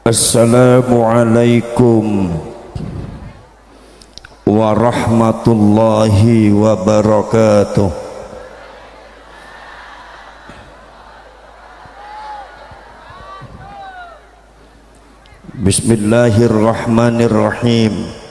Assalamualaikum warahmatullahi wabarakatuh. Bismillahirrahmanirrahim.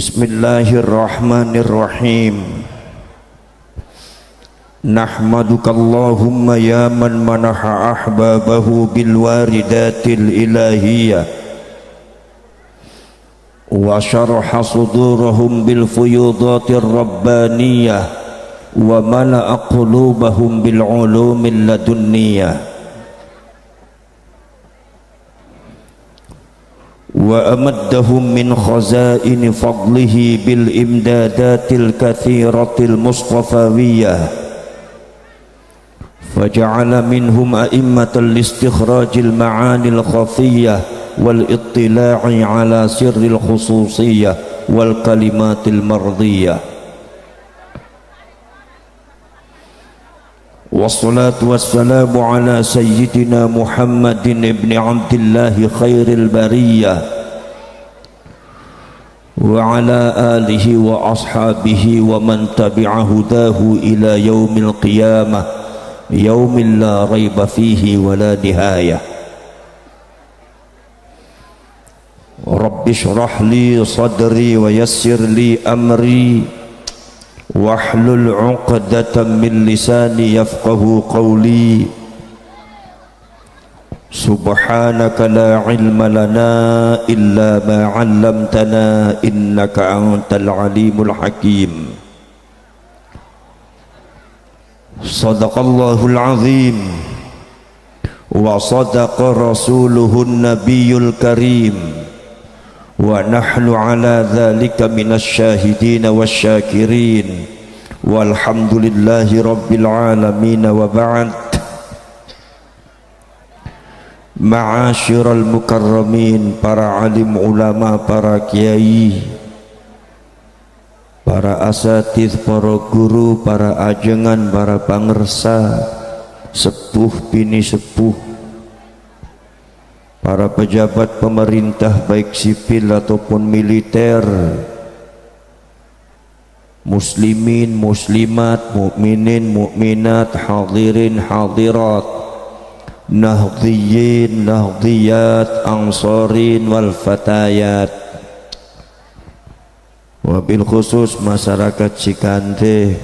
Bismillahirrahmanirrahim. Nahmaduka Allahumma ya man manaha ahbabahu bil waridatil ilahiyah wa syaraha sudurahum bil fuyudatir rabbaniyah wa mala'a qulubahum bil ulumil ladunniyah wa amaddahum min khazaini fadlihi bil imdadatil kathiratil mustafawiyah faja'ala minhum a'immatal istikhrajil ma'anil khafiyah wal ittila'i ala sirril khususiyah wal kalimatil mardiyah. Wassalatu wassalamu ala sayyidina Muhammadin ibn Abdillahi khairil bariyah wa ala alihi wa ashabihi wa man tabi'a hudahu ila yaumil qiyamah yaumil la raiba fihi wa la nihayah. Rabbi shrah li sadri wa yassir li amri wahlul 'uqdatam min lisani yafqahu qawli. Subhanaka la ilma lana illa ma 'allamtana innaka antal alimul hakim. Sadaqallahul azim wa sadaqa rasuluhun nabiyul karim wa nahnu ala dhalika minas syahidin wasyakirin walhamdulillahi rabbil alamin wa ba'd. Ma'asyiral mukarramin, para alim ulama, para kiai, para asatidz, para guru, para ajengan, para pangersa, sepuh bini sepuh, para pejabat pemerintah baik sipil ataupun militer, muslimin, muslimat, mukminin, mukminat, hadirin, hadirat, nahdhiyin, nahdhiyat, ansarin wal fatayat, wabil khusus masyarakat Cikande,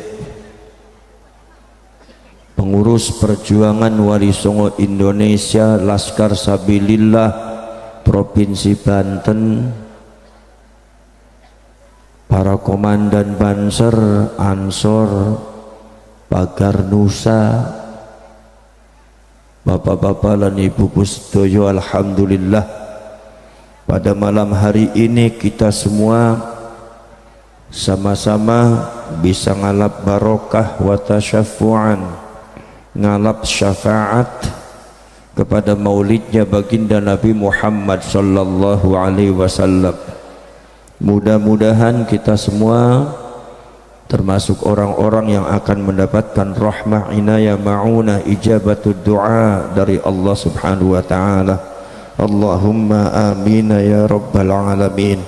pengurus perjuangan Wali Songo Indonesia Laskar Sabilillah Provinsi Banten, para komandan Banser, Ansor, Pagar Nusa, bapak-bapak dan ibu-ibu sedoyo, alhamdulillah pada malam hari ini kita semua sama-sama bisa ngalap barokah wa tasyaffu'an, ngalap syafaat kepada maulidnya baginda Nabi Muhammad sallallahu alaihi wasallam. Mudah-mudahan kita semua termasuk orang-orang yang akan mendapatkan rahmah, inayah, ma'unah, ijabatud du'a dari Allah subhanahu wa ta'ala. Allahumma amin ya rabbal alamin.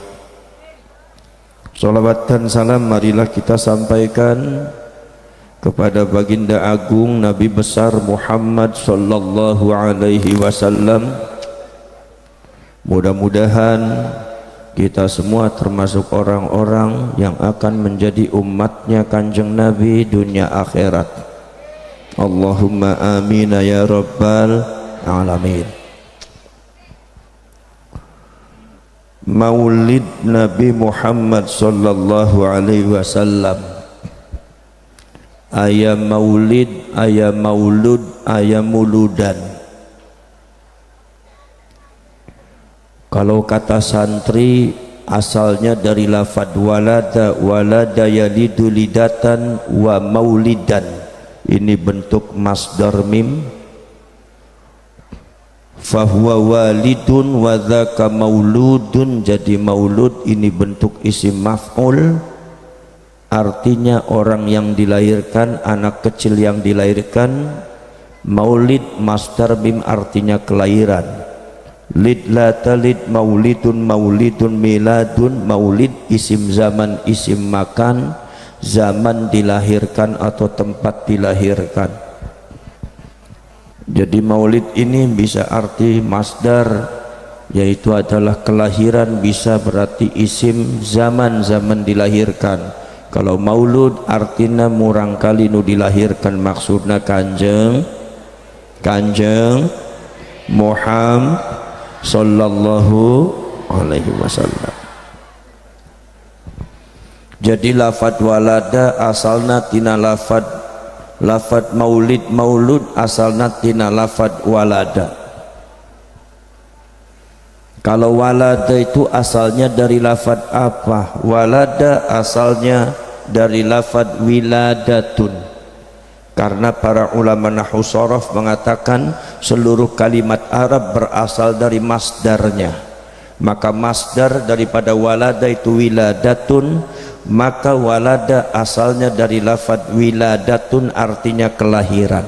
Salawat dan salam marilah kita sampaikan kepada baginda agung Nabi besar Muhammad sallallahu alaihi wasallam. Mudah-mudahan kita semua termasuk orang-orang yang akan menjadi umatnya Kanjeng Nabi dunia akhirat. Allahumma amin ya rabbal alamin. Maulid Nabi Muhammad sallallahu alaihi wasallam, ayam maulid, ayam maulud, ayam muludan. Kalau kata santri asalnya dari lafad walada, walada yalidu lidatan wa maulidan. Ini bentuk masdar mim. fahuwa walidun wa dzaka mauludun. Jadi maulud ini bentuk isim maf'ul, artinya orang yang dilahirkan, anak kecil yang dilahirkan. Maulid masdar mim artinya kelahiran. Lid la talid maulidun, maulidun miladun. Maulid isim zaman, isim makan, zaman dilahirkan atau tempat dilahirkan. Jadi maulid ini bisa arti masdar, yaitu adalah kelahiran, bisa berarti isim zaman, zaman dilahirkan. Kalau maulud artinya murang kali nu dilahirkan, maksudnya kanjeng Muhammad sallallahu alaihi wasallam. Jadi lafad walada asalna tina lafad maulid, maulud asalna tina lafad walada. Kalau walada itu asalnya dari lafad apa? Walada asalnya dari lafad wiladatun. Karena para ulama nahwu sharaf mengatakan seluruh kalimat Arab berasal dari masdarnya. Maka masdar daripada walada itu wiladatun, maka walada asalnya dari lafad wiladatun, artinya kelahiran.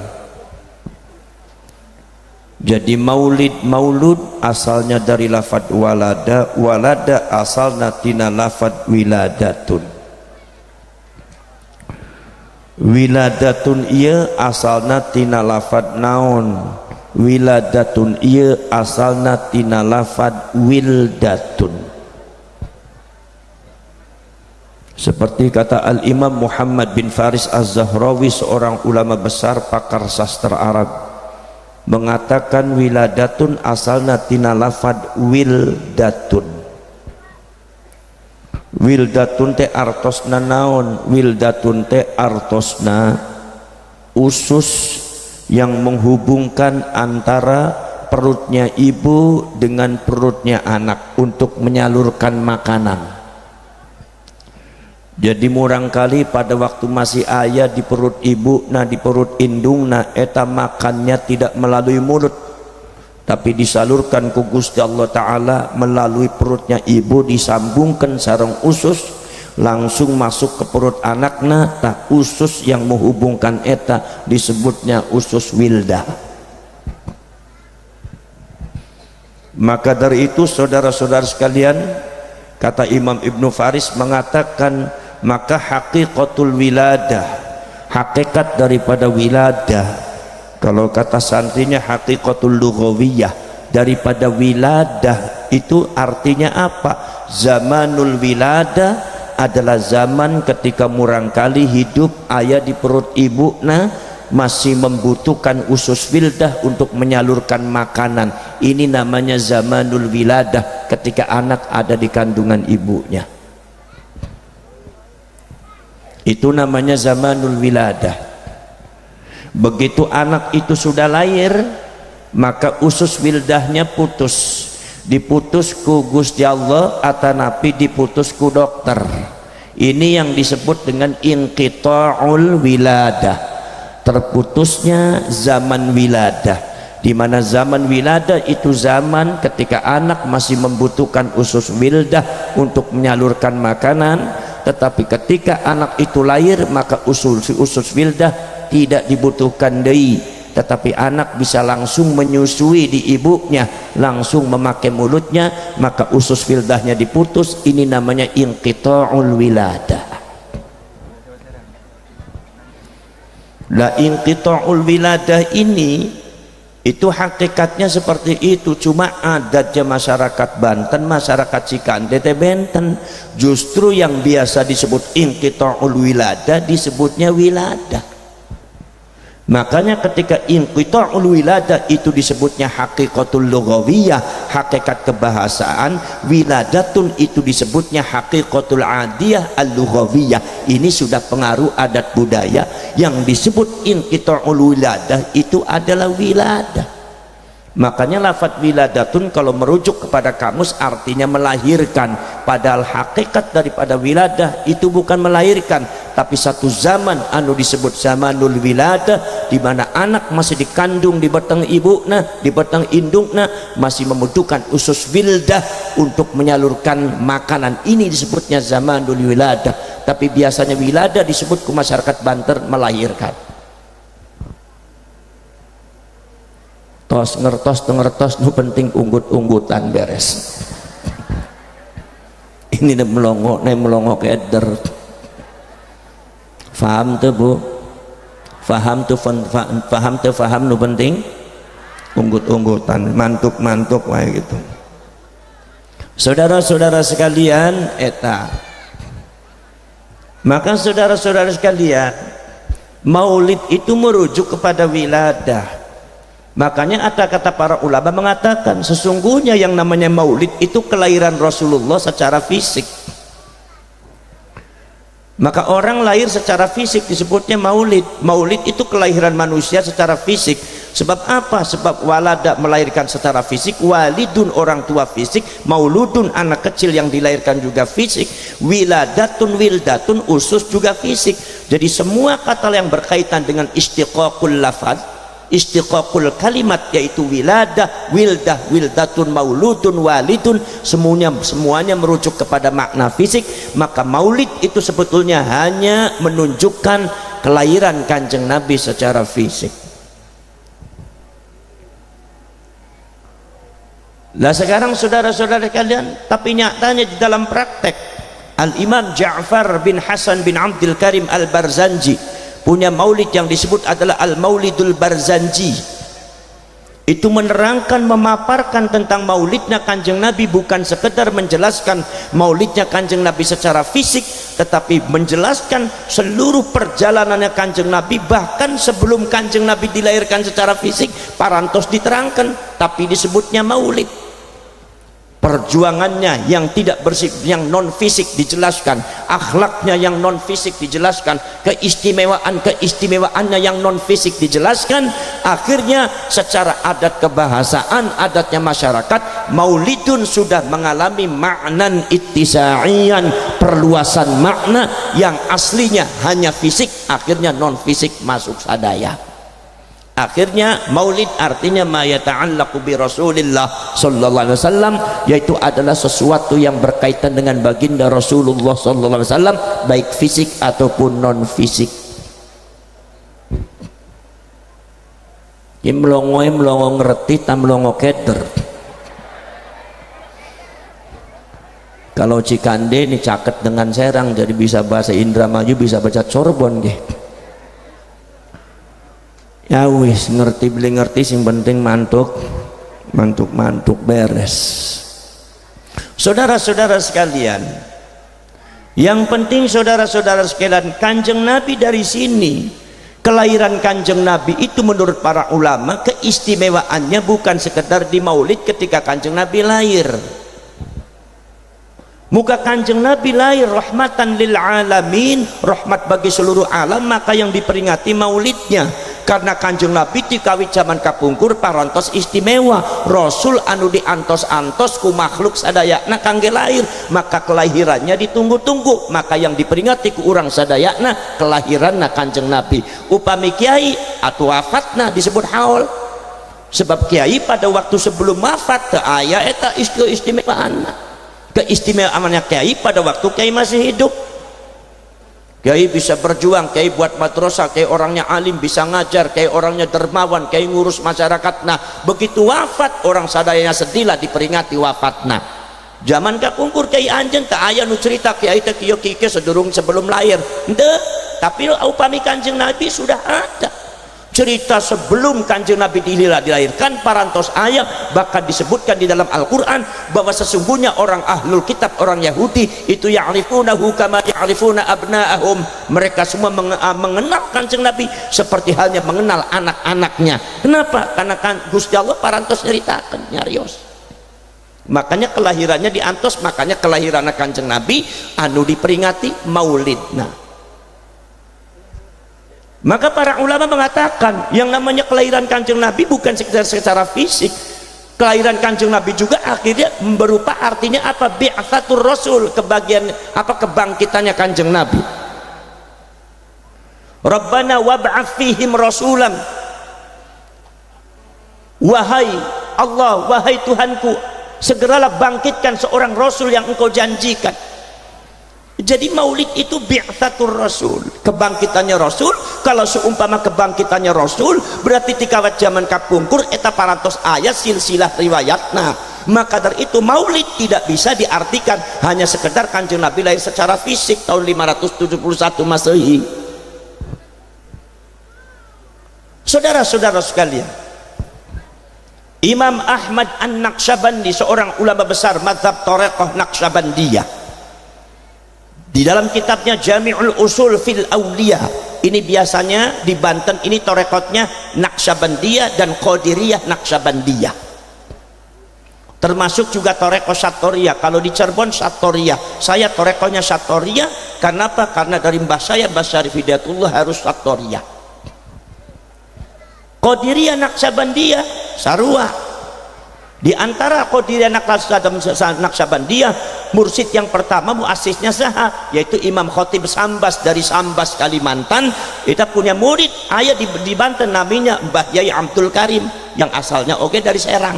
Jadi maulud asalnya dari lafad walada, walada asalnya tina lafad wiladatun. Wiladatun iya asalna tina lafad naon, wiladatun iya asalna tina lafad wildatun. Seperti kata Al-Imam Muhammad bin Faris Az-Zahrawi, seorang ulama besar pakar sastra Arab, mengatakan wiladatun asalna tina lafad wildatun. Wildatun te artosna naon? Wildatun te artosna usus yang menghubungkan antara perutnya ibu dengan perutnya anak untuk menyalurkan makanan. Jadi murang kali pada waktu masih ayah di perut ibu, nah di perut indung, nah eta makannya tidak melalui mulut, tapi disalurkan ku Gusti Allah Ta'ala melalui perutnya ibu, disambungkan sareng usus langsung masuk ke perut anakna. Tak usus yang menghubungkan eta disebutnya usus wildah. Maka dari itu saudara-saudara sekalian, kata Imam Ibnu Faris mengatakan, maka haqiqatul wiladah, hakikat daripada wiladah, kalau kata santrinya haqiqatul lughawiyah, daripada wiladah itu artinya apa? Zamanul wiladah adalah zaman ketika murang kali hidup ayah di perut ibu, nah masih membutuhkan usus wildah untuk menyalurkan makanan. Ini namanya zamanul wiladah, ketika anak ada di kandungan ibunya. Itu namanya zamanul wiladah. Begitu anak itu sudah lahir, maka usus wildahnya putus, diputus ku Gusti Allah atanapi diputus ku dokter. Ini yang disebut dengan inqita'ul wiladah, terputusnya zaman wiladah, di mana zaman wiladah itu zaman ketika anak masih membutuhkan usus wildah untuk menyalurkan makanan. Tetapi ketika anak itu lahir, maka usus wildah tidak dibutuhkan deui, tetapi anak bisa langsung menyusui di ibunya, langsung memakai mulutnya, maka usus wildahnya diputus. Ini namanya inqita'ul wiladah. La inqita'ul wiladah ini itu hakikatnya seperti itu, cuma adatnya masyarakat Banten, masyarakat Cikande teh benten. Justru yang biasa disebut inqita'ul wiladah disebutnya wiladah. Makanya ketika inqita'ul wiladah itu disebutnya haqiqatul lughawiyah, hakikat kebahasaan. Wiladatun itu disebutnya haqiqatul adiyah al-lughawiyah. Ini sudah pengaruh adat budaya. Yang disebut inqita'ul wiladah itu adalah wiladah. Makanya lafadz wiladatun kalau merujuk kepada kamus artinya melahirkan, padahal hakikat daripada wiladah itu bukan melahirkan, tapi satu zaman anu disebut zamanul wiladah, di mana anak masih dikandung di batang ibuna, di batang indukna, masih membutuhkan usus wildah untuk menyalurkan makanan. Ini disebutnya zamanul wiladah. Tapi biasanya wiladah disebut ke masyarakat Banten melahirkan. Tos ngertos nu penting unggut-unggutan beres. Ini melongo keder. Faham tuh bu? Faham nu penting unggut-unggutan, mantuk kayak gitu. Saudara-saudara sekalian, maka saudara-saudara sekalian, maulid itu merujuk kepada wiladah. Makanya ada kata para ulama mengatakan sesungguhnya yang namanya maulid itu kelahiran Rasulullah secara fisik. Maka orang lahir secara fisik disebutnya maulid. Maulid itu kelahiran manusia secara fisik. Sebab apa? Sebab walada melahirkan secara fisik, walidun orang tua fisik, mauludun anak kecil yang dilahirkan juga fisik, wiladatun wildatun usus juga fisik. Jadi semua kata yang berkaitan dengan istiqaqul lafaz, istiqaqul kalimat, yaitu wiladah, wildah, wildatun, mauludun, walidun, semuanya merujuk kepada makna fisik. Maka maulid itu sebetulnya hanya menunjukkan kelahiran Kanjeng Nabi secara fisik. Lah sekarang saudara-saudara kalian, tapi nyatanya di dalam praktek, Al-Imam Ja'far bin Hasan bin Abdul Karim Al-Barzanji punya maulid yang disebut adalah Al-Maulidul Barzanji. Itu menerangkan, memaparkan tentang maulidnya Kanjeng Nabi, bukan sekedar menjelaskan maulidnya Kanjeng Nabi secara fisik, tetapi menjelaskan seluruh perjalanannya Kanjeng Nabi, bahkan sebelum Kanjeng Nabi dilahirkan secara fisik parantos diterangkan, tapi disebutnya maulid. Perjuangannya yang tidak bersifat, yang non fisik dijelaskan, akhlaknya yang non fisik dijelaskan, keistimewaannya yang non fisik dijelaskan. Akhirnya secara adat kebahasaan, adatnya masyarakat, maulidun sudah mengalami maknan ittisa'iyan, perluasan makna yang aslinya hanya fisik, akhirnya non fisik masuk sadaya. Akhirnya maulid artinya ma yata'allaqu bi Rasulillah sallallahu alaihi wasallam, yaitu adalah sesuatu yang berkaitan dengan baginda Rasulullah sallallahu alaihi wasallam, baik fisik ataupun non fisik. Ki melongo ngerti ta melongo keder. Kalau Cikande ini caket dengan Serang, jadi bisa bahasa Indramayu, bisa baca Corbon nggih. Ya wis ngerti beli ngerti, sing penting mantuk beres. Saudara-saudara sekalian, yang penting saudara-saudara sekalian, Kanjeng Nabi dari sini, kelahiran Kanjeng Nabi itu menurut para ulama keistimewaannya bukan sekedar di maulid ketika Kanjeng Nabi lahir. Muka Kanjeng Nabi lahir rahmatan lil alamin, rahmat bagi seluruh alam, maka yang diperingati maulidnya. Karena Kanjeng Nabi dikawit zaman kapungkur parantos istimewa, Rasul anu diantos-antos ku makhluk sadayana kangge lahir, maka kelahirannya ditunggu-tunggu, maka yang diperingati ku urang sadayana kelahiranna Kanjeng Nabi. Upami kiai atau wafatna disebut haul, sebab kiai pada waktu sebelum wafat teu aya eta istimewaanna. Keistimewaannya kiai pada waktu kiai masih hidup. Kiai bisa berjuang, kiai buat madrasah, kiai orangnya alim, bisa ngajar, kiai orangnya dermawan, kiai ngurus masyarakat. Nah begitu wafat, orang sadayana sedihlah diperingati wafatna. Zaman kapungkur kiai anjeun tak aya nu cerita kiai teh kieu kieu sedurung sebelum lahir henteu, tapi upami Kanjeng Nabi sudah ada cerita sebelum Kanjeng Nabi dilahirkan parantos ayat, bahkan disebutkan di dalam Al-Quran bahwa sesungguhnya orang ahlul kitab, orang Yahudi itu ya'rifunahu kama ya'rifuna abna'ahum, mereka semua mengenal Kanjeng Nabi seperti halnya mengenal anak-anaknya. Kenapa? Karena kan Gusti Allah parantos nyeritakan nyarios, makanya kelahirannya diantos, makanya kelahiran Kanjeng Nabi anu diperingati maulidna. Maka para ulama mengatakan yang namanya kelahiran Kanjeng Nabi bukan secara fisik, kelahiran Kanjeng Nabi juga akhirnya berupa artinya apa? Bi'atsatur Rasul, kebagian apa, kebangkitannya Kanjeng Nabi. Rabbana wab'ats fihim rasulan, wahai Allah, wahai Tuhanku, segeralah bangkitkan seorang rasul yang engkau janjikan. Jadi maulid itu bi'tsatur rasul, kebangkitannya rasul. Kalau seumpama kebangkitannya rasul berarti tikawat zaman kapungkur eta parantos ayat silsilah riwayatna. Maka dari itu maulid tidak bisa diartikan hanya sekedar kanjeng Nabi lahir secara fisik tahun 571 Masehi. Saudara-saudara sekalian, Imam Ahmad An-Naqsyabandi, seorang ulama besar mazhab Thariqah Naqsyabandiyah, di dalam kitabnya Jami'ul Usul fil Awliya, ini biasanya di Banten ini thariqatnya Naqsyabandiyah dan Qadiriyah Naqsyabandiyah, termasuk juga thariqah Satoriyah. Kalau di Cirebon Satoriyah, saya thariqahnya Satoriyah. Karena apa? Karena dari mbah saya, Mbah Syarif Hidayatullah, harus Satoriyah. Qadiriyah Naqsyabandiyah sarua. Di antara Qadiriyah Naqsyabandiyah, mursyid yang pertama muasisnya saha, yaitu Imam Khatib Sambas dari Sambas Kalimantan. Kita punya murid ayah di Banten namanya Mbah Yai Abdul Karim yang asalnya oke dari Serang.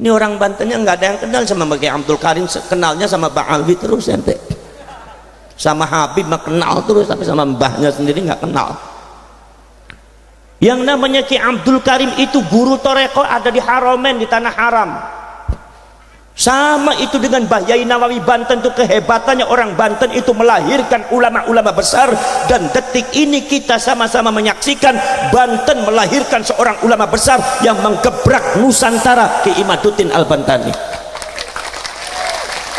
Ini orang Bantennya nggak ada yang kenal sama Mbah Yai Abdul Karim, kenalnya sama Mbah Alwi terus ente. Sama Habib mah kenal terus, tapi sama mbahnya sendiri nggak kenal. Yang namanya Ki Abdul Karim itu guru Thariqah ada di Haromen, di Tanah Haram. Sama itu dengan Mbah Yai Nawawi Banten, itu kehebatannya orang Banten itu melahirkan ulama-ulama besar. Dan detik ini kita sama-sama menyaksikan Banten melahirkan seorang ulama besar yang menggebrak Nusantara, Ki Imaduddin Al-Bantani.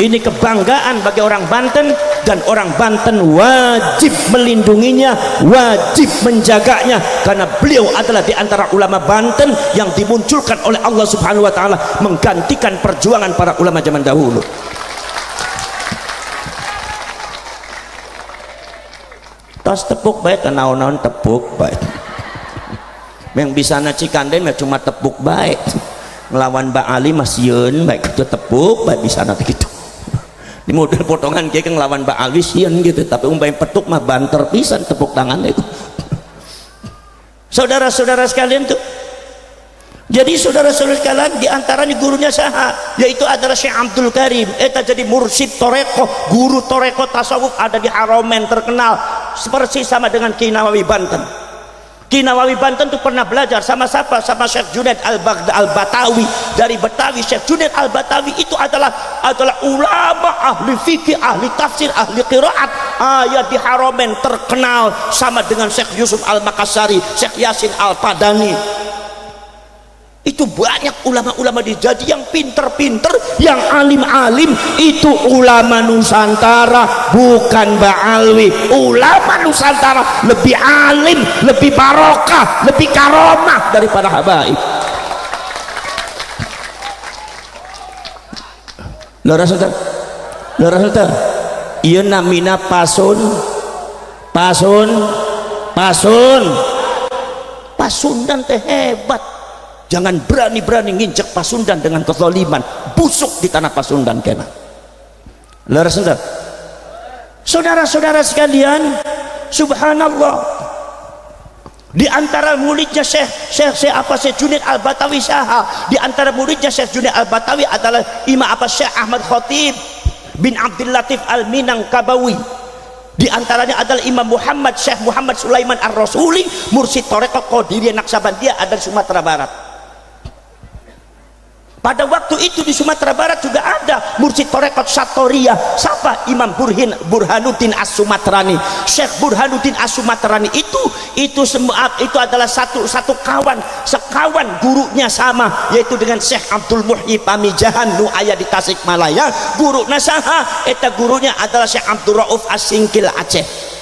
Ini kebanggaan bagi orang Banten, dan orang Banten wajib melindunginya, wajib menjaganya, karena beliau adalah di antara ulama Banten yang dimunculkan oleh Allah Subhanahu wa taala menggantikan perjuangan para ulama zaman dahulu. Tas tepuk baik, naon-naon tepuk baik. Yang bisa nacikanden cuma tepuk baik. Ngelawan Mbak Ali masieun baik itu tepuk baik bisa nanti gitu. Di model potongan kayak ngelawan Mbak Ali sieun gitu, tapi umpamanya petuk mah banter pisan tepuk tangan itu. Saudara-saudara sekalian tuh. Jadi saudara-saudara sekalian, di antaranya gurunya saha, yaitu adalah Syekh Abdul Karim. Eta jadi mursyid Thariqah, guru Thariqah tasawuf ada di Haromen, terkenal seperti sama dengan Ki Nawawi Banten. Ki Nawawi Banten itu pernah belajar sama siapa? Sama Syekh Junaid Al-Batawi dari Betawi. Syekh Junaid Al-Batawi itu adalah ulama ahli fikih, ahli tafsir, ahli qiraat. Ayat di Haromen terkenal sama dengan Syekh Yusuf Al-Makassari, Syekh Yasin Al-Padani. Itu banyak ulama-ulama dijadi yang pinter-pinter, yang alim-alim. Itu ulama Nusantara, bukan Mbak Alwi. Ulama Nusantara lebih alim, lebih barokah, lebih karomah daripada habaib. Lora saudara, iya namina pasun Pasundan teh hebat. Jangan berani-berani nginjek Pasundan dengan kezaliman, busuk di tanah Pasundan kena. Saudara-saudara sekalian, subhanallah, di antara muridnya Syekh Junaid Al-Batawi saha, di antara muridnya Syekh Junaid Al-Batawi adalah Imam Syekh Ahmad Khatib bin Abdul Latif Al-Minangkabawi. Di antaranya adalah Imam Muhammad Syekh Muhammad Sulaiman Ar-Rasuli, mursyid Thariqah Qadiriyah Naqsyabandiyah ada di Sumatera Barat. Pada waktu itu di Sumatera Barat juga ada mursyid Thariqah Satoriyah. Siapa? Imam Burhanuddin As-Sumatrani. Syekh Burhanuddin As-Sumatrani itu adalah satu sekawan gurunya sama, yaitu dengan Syekh Abdul Muhyi Pamijahan nu aya di Tasikmalaya. Guru nasaha eta gurunya adalah Syekh Abdul Rauf As-Singkil Aceh.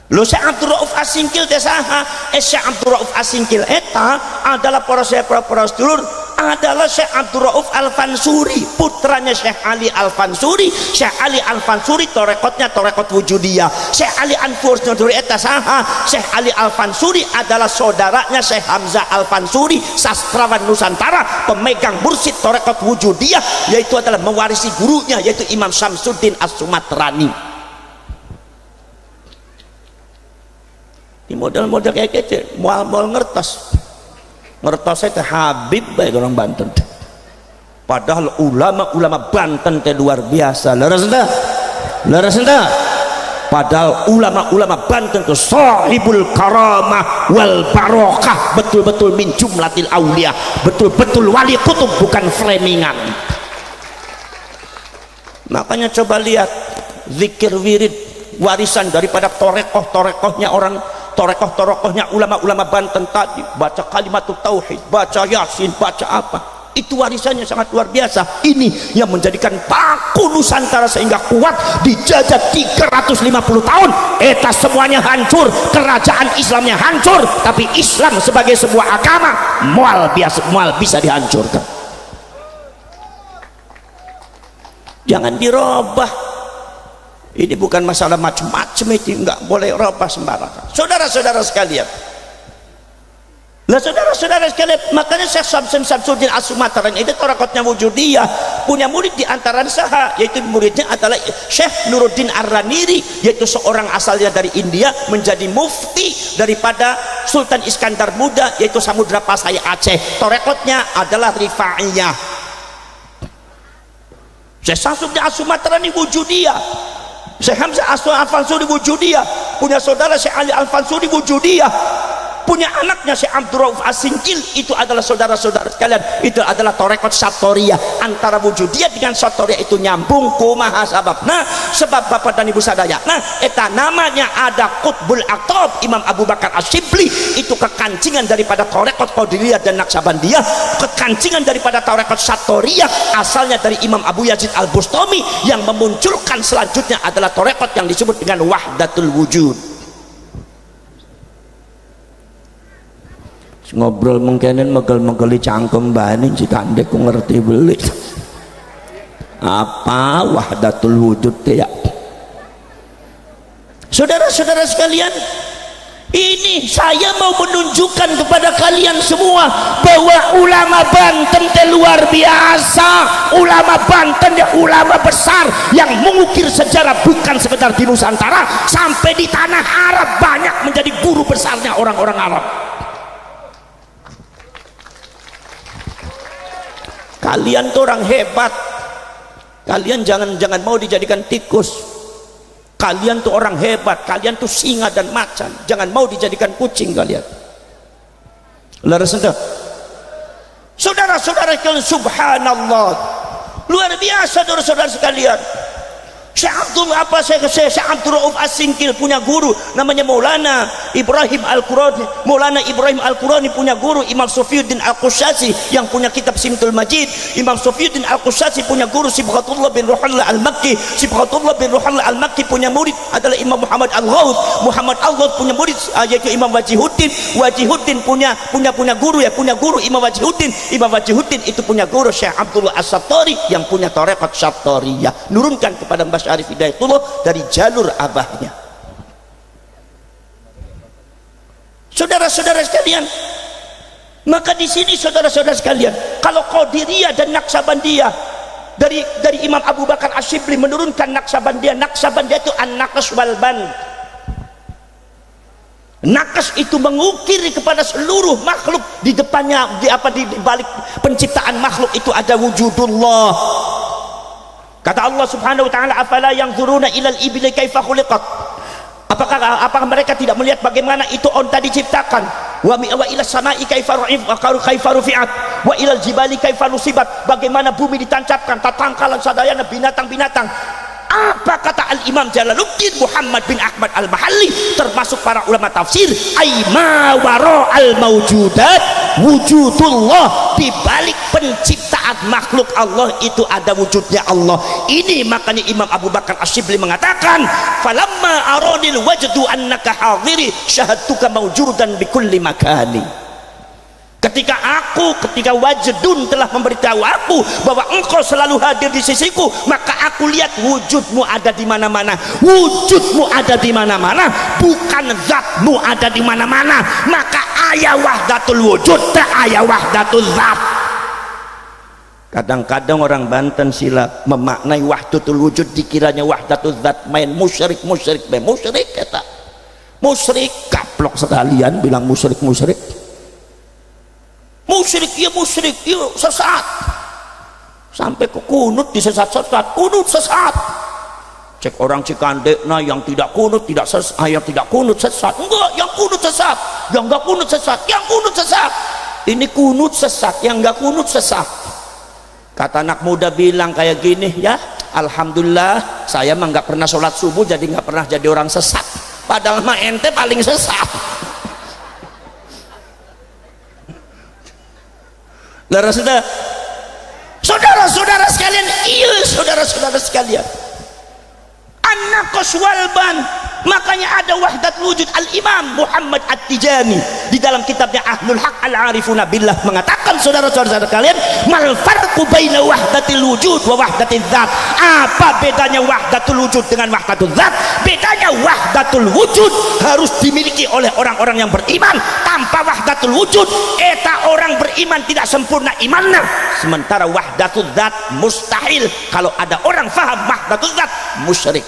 Lo Syekh Abdul Rauf As-Singkil teh saha? Syekh Abdul Rauf As-Singkil eta adalah para sedulur adalah Syekh Abdul Rauf Al-Fansuri, putranya Syekh Ali Al-Fansuri. Syekh Ali Al-Fansuri torekotnya torekot wujudiyah. Syekh Ali Al-Fansuri eta saha? Syekh Ali Al-Fansuri adalah saudaranya Syekh Hamzah Al-Fansuri, sastrawan Nusantara, pemegang mursyid torekot wujudiyah, yaitu adalah mewarisi gurunya yaitu Imam Syamsuddin As-Sumatrani. Di model-model kayak gitu, mual-mual ngertos itu Habib baik orang Banten, padahal ulama-ulama Banten teh luar biasa. Leres entah padahal ulama-ulama Banten itu sahibul karamah wal barokah, betul-betul min jumlatil aulia, betul-betul wali kutub, bukan framingan. Makanya coba lihat zikir wirid warisan daripada torekoh-torekohnya orang, torekoh-torekohnya ulama-ulama Banten tadi, baca kalimatut tauhid, baca yasin, baca apa, itu warisannya sangat luar biasa. Ini yang menjadikan paku Nusantara sehingga kuat, dijajah 350 tahun, eta semuanya hancur, kerajaan Islamnya hancur, tapi Islam sebagai sebuah agama mual bisa dihancurkan. Jangan dirubah. Ini bukan masalah macam-macam, itu nggak boleh robah sembarangan. Saudara-saudara sekalian, saudara-saudara sekalian, makanya Syekh Syamsuddin As-Sumatrani itu torekotnya wujudiyah, punya murid di antara saha, yaitu muridnya adalah Syekh Nuruddin Ar-Raniri, yaitu seorang asalnya dari India, menjadi mufti daripada Sultan Iskandar Muda, yaitu Samudra Pasai Aceh. Torekotnya adalah Rifaiyah. Syekh Syamsuddin As-Sumatrani wujudiyah, Syekh Hamzah Al-Fansuri wujudiyah, punya saudara Syekh Ali Al-Fansuri wujudiyah, punya anaknya Syekh Abdul Rauf As-Singkil, itu adalah saudara-saudara sekalian, itu adalah torekot Satoriyah. Antara wujudiyah dengan Satoriyah itu nyambung, kumaha sababna? Sebab bapak dan ibu sadaya, nah eta namanya ada Qutbul Aqtab Imam Abu Bakar Asyibli, itu kekancingan daripada torekot Qadiriyah dan Naqsabandiyah, kekancingan daripada torekot Satoriyah asalnya dari Imam Abu Yazid Al-Bustami, yang memunculkan selanjutnya adalah torekot yang disebut dengan Wahdatul Wujud. Ngobrol mungkinin megel-megeli cangkem bani jika anda ku ngerti beli apa Wahdatul Wujud ya. Saudara-saudara sekalian, ini saya mau menunjukkan kepada kalian semua bahwa ulama Banten teh luar biasa. Ulama Banten ya ulama besar yang mengukir sejarah, bukan sekedar di Nusantara, sampai di tanah Arab banyak menjadi guru besarnya orang-orang Arab. Kalian tuh orang hebat, kalian jangan mau dijadikan tikus. Kalian tuh orang hebat, kalian tuh singa dan macan, jangan mau dijadikan kucing kalian. Laras entah, saudara-saudara sekalian, subhanallah, luar biasa saudara-saudara sekalian. Syekh Abdul Rauf As-Singkil punya guru namanya Maulana Ibrahim Al-Qurani. Maulana Ibrahim Al-Qurani punya guru Imam Sofiyuddin Al-Qushasi yang punya kitab Simtul Majid. Imam Sofiyuddin Al-Qushasi punya guru Sibghatullah bin Ruhallah Al-Makki. Sibghatullah bin Ruhallah Al-Makki punya murid adalah Imam Muhammad Al-Ghawth. Muhammad Al-Ghawth punya murid yaitu Imam Wajihuddin. Wajihuddin punya guru Imam Wajihuddin. Imam Wajihuddin itu punya guru Syekh Abdullah As-Sattori yang punya tarekat Sattoriyah, nurunkan kepada Mbah Syarif Hidayatullah dari jalur abahnya. Saudara-saudara sekalian, maka di sini saudara-saudara sekalian, kalau Qadiriyah dan Naqsabandiyah dari Imam Abu Bakar Asyibli menurunkan Naqsabandiyah itu an-naqs wal band. Naqs itu mengukir kepada seluruh makhluk, di depannya di balik penciptaan makhluk itu ada wujudullah. Kata Allah Subhanahu wa taala, afala yanzuruna ilal ibli kaifa khuliqat? Apakah mereka tidak melihat bagaimana itu onta diciptakan? Wa ilas samai kaifa rufi'at wa ilal jibali kaifa nusibat? Bagaimana bumi ditancapkan, tatangkalan sadayana binatang-binatang. Apa kata Al-Imam Jalaluddin Muhammad bin Ahmad Al-Mahalli termasuk para ulama tafsir, aima waro al-mawjudat wujudullah, di balik penciptaan makhluk Allah itu ada wujudnya Allah. Ini makanya Imam Abu Bakar Asyibli mengatakan, falamma aradil wajdu annaka hadiri syahadtuka mawjudan bikulli makani. ketika wajudun telah memberitahu aku bahwa engkau selalu hadir di sisiku, maka aku lihat wujudmu ada di mana-mana. Wujudmu ada di mana-mana, bukan zatmu ada di mana-mana. Maka ayat wahdatul wujud tak ayat wahdatul zat. Kadang-kadang orang Banten silap memaknai wahdatul wujud dikiranya wahdatul zat, main musyrik kata musyrik, kaplok sekalian bilang musyrik iya sesat, sampai ke kunut disesat-sesat, kunut sesat. Cek orang Cikandekna yang tidak kunut tidak sesat, yang tidak kunut sesat, enggak, yang kunut sesat, yang enggak kunut sesat, yang kunut sesat. Ini kunut sesat, yang enggak kunut sesat. Kata anak muda bilang kayak gini, ya alhamdulillah saya mah nggak pernah sholat subuh jadi nggak pernah jadi orang sesat, padahal mah ente paling sesat. Saudara-saudara sekalian, iya saudara-saudara sekalian, anak koswalban. Makanya ada wahdat wujud. Al-Imam Muhammad At-Tijani di dalam kitabnya Ahlul Haq Al-Arifuna Billah mengatakan, saudara-saudara kalian, mal farqu baina wahdatil wujud wa wahdatil zat. Apa bedanya wahdatul wujud dengan wahdatul zat? Bedanya wahdatul wujud harus dimiliki oleh orang-orang yang beriman. Tanpa wahdatul wujud eta orang beriman tidak sempurna imannya. Sementara wahdatul zat mustahil. Kalau ada orang faham wahdatul zat, musyrik.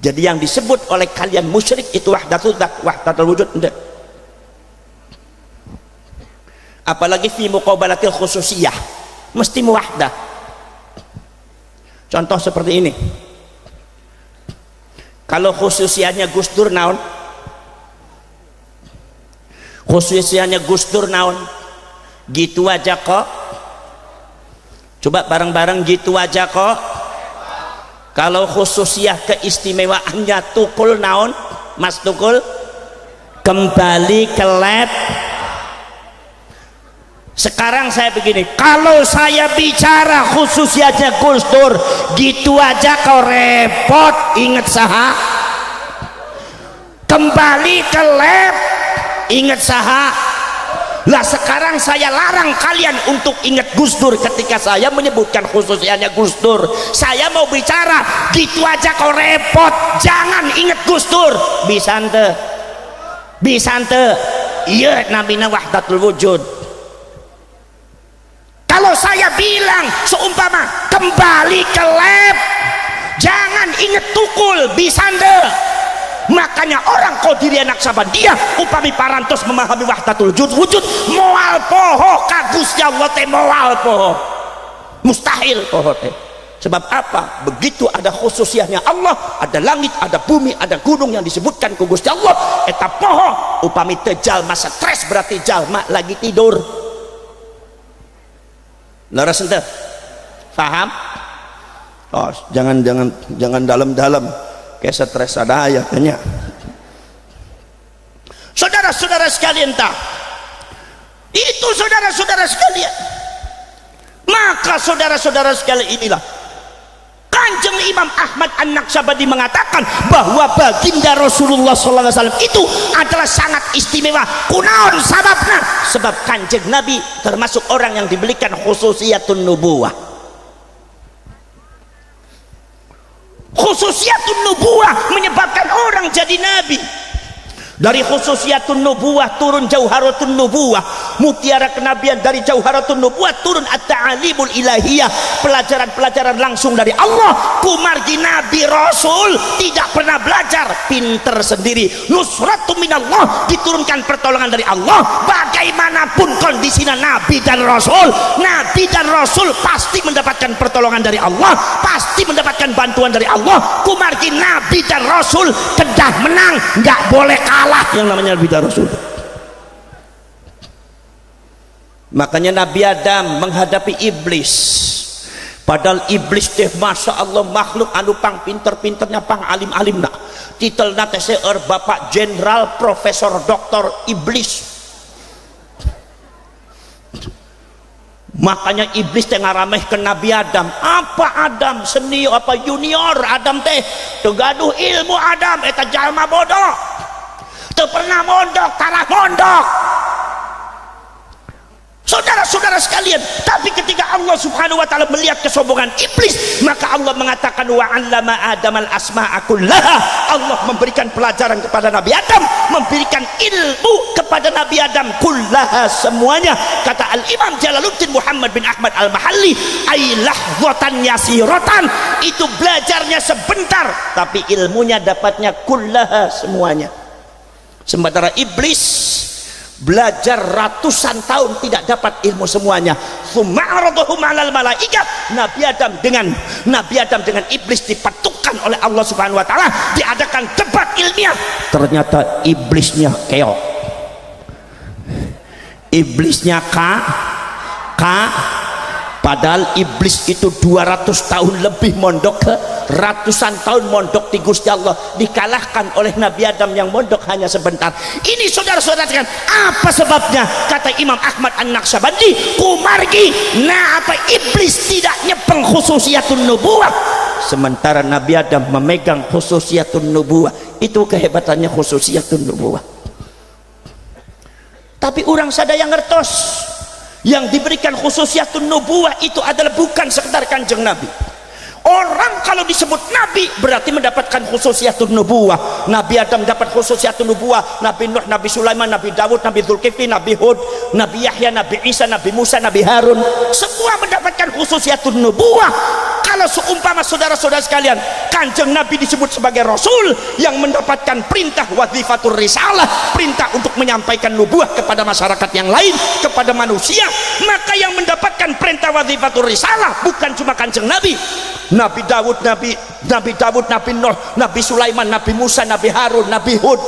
Jadi yang disebut oleh kalian musyrik itu wahdatul zat, wahdatul wujud enggak. Apalagi fi muqabalatil khususiyah, mesti muwahdah. Contoh seperti ini. Kalau khususiyahnya Gus Dur naon? Khususiyahnya Gus Dur naon? Gitu aja kok. Coba bareng-bareng, gitu aja kok. Kalau khususiyah keistimewaannya Tukul naon? Mas Tukul? Kembali ke lab. Sekarang saya begini, kalau saya bicara khususiyahnya Gus Dur, gitu aja kau repot, inget saha? Kembali ke lab, inget saha? Lah sekarang saya larang kalian untuk ingat Gus Dur ketika saya menyebutkan khususnya Gus Dur. Saya mau bicara, gitu aja kau repot, jangan ingat Gus Dur. Bisa ente? Iya, namina wahdatul wujud. Kalau saya bilang seumpama kembali ke lab, jangan ingat Tukul, bisa ente? Makanya orang Qadiriyah Naqsabandiyah upami parantos memahami wahdatul wujud moal poho kagusnya Allah teh moal poho, mustahil poho teh. Sebab apa? Begitu ada khususiyahnya Allah, ada langit, ada bumi, ada gunung yang disebutkan ku Gusti Allah, eta poho upami teu jalma stres berarti jalma lagi tidur. Leres ente? Paham? Oh, jangan dalam-dalam kayak stres ada ayatnya. Saudara-saudara sekalian, tak itu saudara-saudara sekalian. Maka saudara-saudara sekalian, inilah Kanjeng Imam Ahmad An-Naqsabandi mengatakan bahwa baginda Rasulullah SAW itu adalah sangat istimewa. Kunaon sababna? Sebab Kanjeng Nabi termasuk orang yang diberikan khususiyatun nubuwah. Khususiyatun nubuwah menyebabkan orang jadi nabi. Dari khususiyatun nubuwah turun jauharatun nubuwah, mutiara kenabian. Dari jauharatun nubuwah turun at-ta'alimul ilahiyah, pelajaran-pelajaran langsung dari Allah. Kumargi nabi rasul tidak pernah belajar, pinter sendiri. Nusratu minallah, diturunkan pertolongan dari Allah. Bagaimanapun kondisinya nabi dan rasul pasti mendapatkan pertolongan dari Allah, pasti mendapatkan bantuan dari Allah. Kumargi nabi dan rasul kedah menang, nggak boleh kalah yang namanya nabi dan rasul. Makanya Nabi Adam menghadapi iblis, padahal iblis teh masya Allah makhluk anu pang pinter-pinternya, pang alim-alimna, titelna teh seueur bapak jenderal profesor doktor iblis. Makanya iblis teh ngarameh ke Nabi Adam. Apa Adam senior apa junior? Adam teh tegaduh ilmu. Adam eta jalma bodoh, teu pernah mondok, tarah mondok. saudara sekalian. Tapi ketika Allah subhanahu wa ta'ala melihat kesombongan iblis, maka Allah mengatakan wa 'allama adamal asma'a kullaha. Allah memberikan pelajaran kepada Nabi Adam, memberikan ilmu kepada Nabi Adam kullaha, semuanya. Kata Al-Imam Jalaluddin Muhammad bin Ahmad Al-Mahalli, ay lahzatan yasiratan, itu belajarnya sebentar tapi ilmunya dapatnya kullaha, semuanya. Sementara iblis belajar ratusan tahun tidak dapat ilmu semuanya. Tsuma'araduhum 'alal malaikat. Nabi Adam dengan iblis dipatukkan oleh Allah Subhanahu wa taala, diadakan debat ilmiah. Ternyata iblisnya keok. Iblisnya padahal iblis itu 200 tahun lebih mondok, ratusan tahun mondok di Gusti Allah, dikalahkan oleh Nabi Adam yang mondok hanya sebentar. Ini saudara-saudara sekalian, apa sebabnya? Kata Imam Ahmad An-Naqsyabandi, kumargi, nah apa iblis tidak nyepeng khususiyatun nubuwah, sementara Nabi Adam memegang khususiyatun nubuwah. Itu kehebatannya khususiyatun nubuwah. Tapi orang sadaya ngertos, yang diberikan khususiyatun nubuwah itu adalah bukan sekedar kanjeng Nabi. Orang kalau disebut Nabi berarti mendapatkan khususiyatun nubuwah. Nabi Adam dapat khususiyatun nubuwah, Nabi Nuh, Nabi Sulaiman, Nabi Dawud, Nabi Zulkifli, Nabi Hud, Nabi Yahya, Nabi Isa, Nabi Musa, Nabi Harun, semua mendapatkan khususiyatun nubuwah. Kalau seumpama saudara-saudara sekalian, kanjeng Nabi disebut sebagai Rasul yang mendapatkan perintah wazifatur risalah, perintah untuk menyampaikan nubuwah kepada masyarakat yang lain, kepada manusia, maka yang mendapatkan perintah wazifatur risalah bukan cuma kanjeng Nabi. Nabi Dawud, Nabi Nuh, Nabi Sulaiman, Nabi Musa, Nabi Harun, Nabi Hud,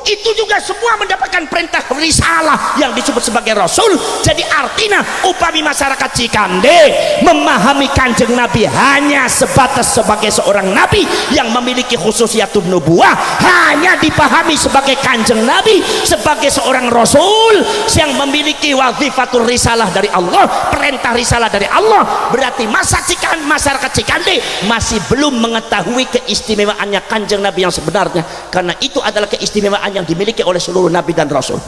itu juga semua mendapatkan perintah risalah yang disebut sebagai Rasul. Jadi artinya upami masyarakat Cikande memahami kanjeng Nabi hanya sebatas sebagai seorang Nabi yang memiliki khususiyatun nubuwah, hanya dipahami sebagai kanjeng Nabi, sebagai seorang Rasul yang memiliki wazifatul risalah dari Allah, perintah risalah dari Allah, berarti masyarakat Cikande masih belum mengetahui keistimewaannya kanjeng Nabi yang sebenarnya, karena itu adalah keistimewaan yang dimiliki oleh seluruh Nabi dan Rasul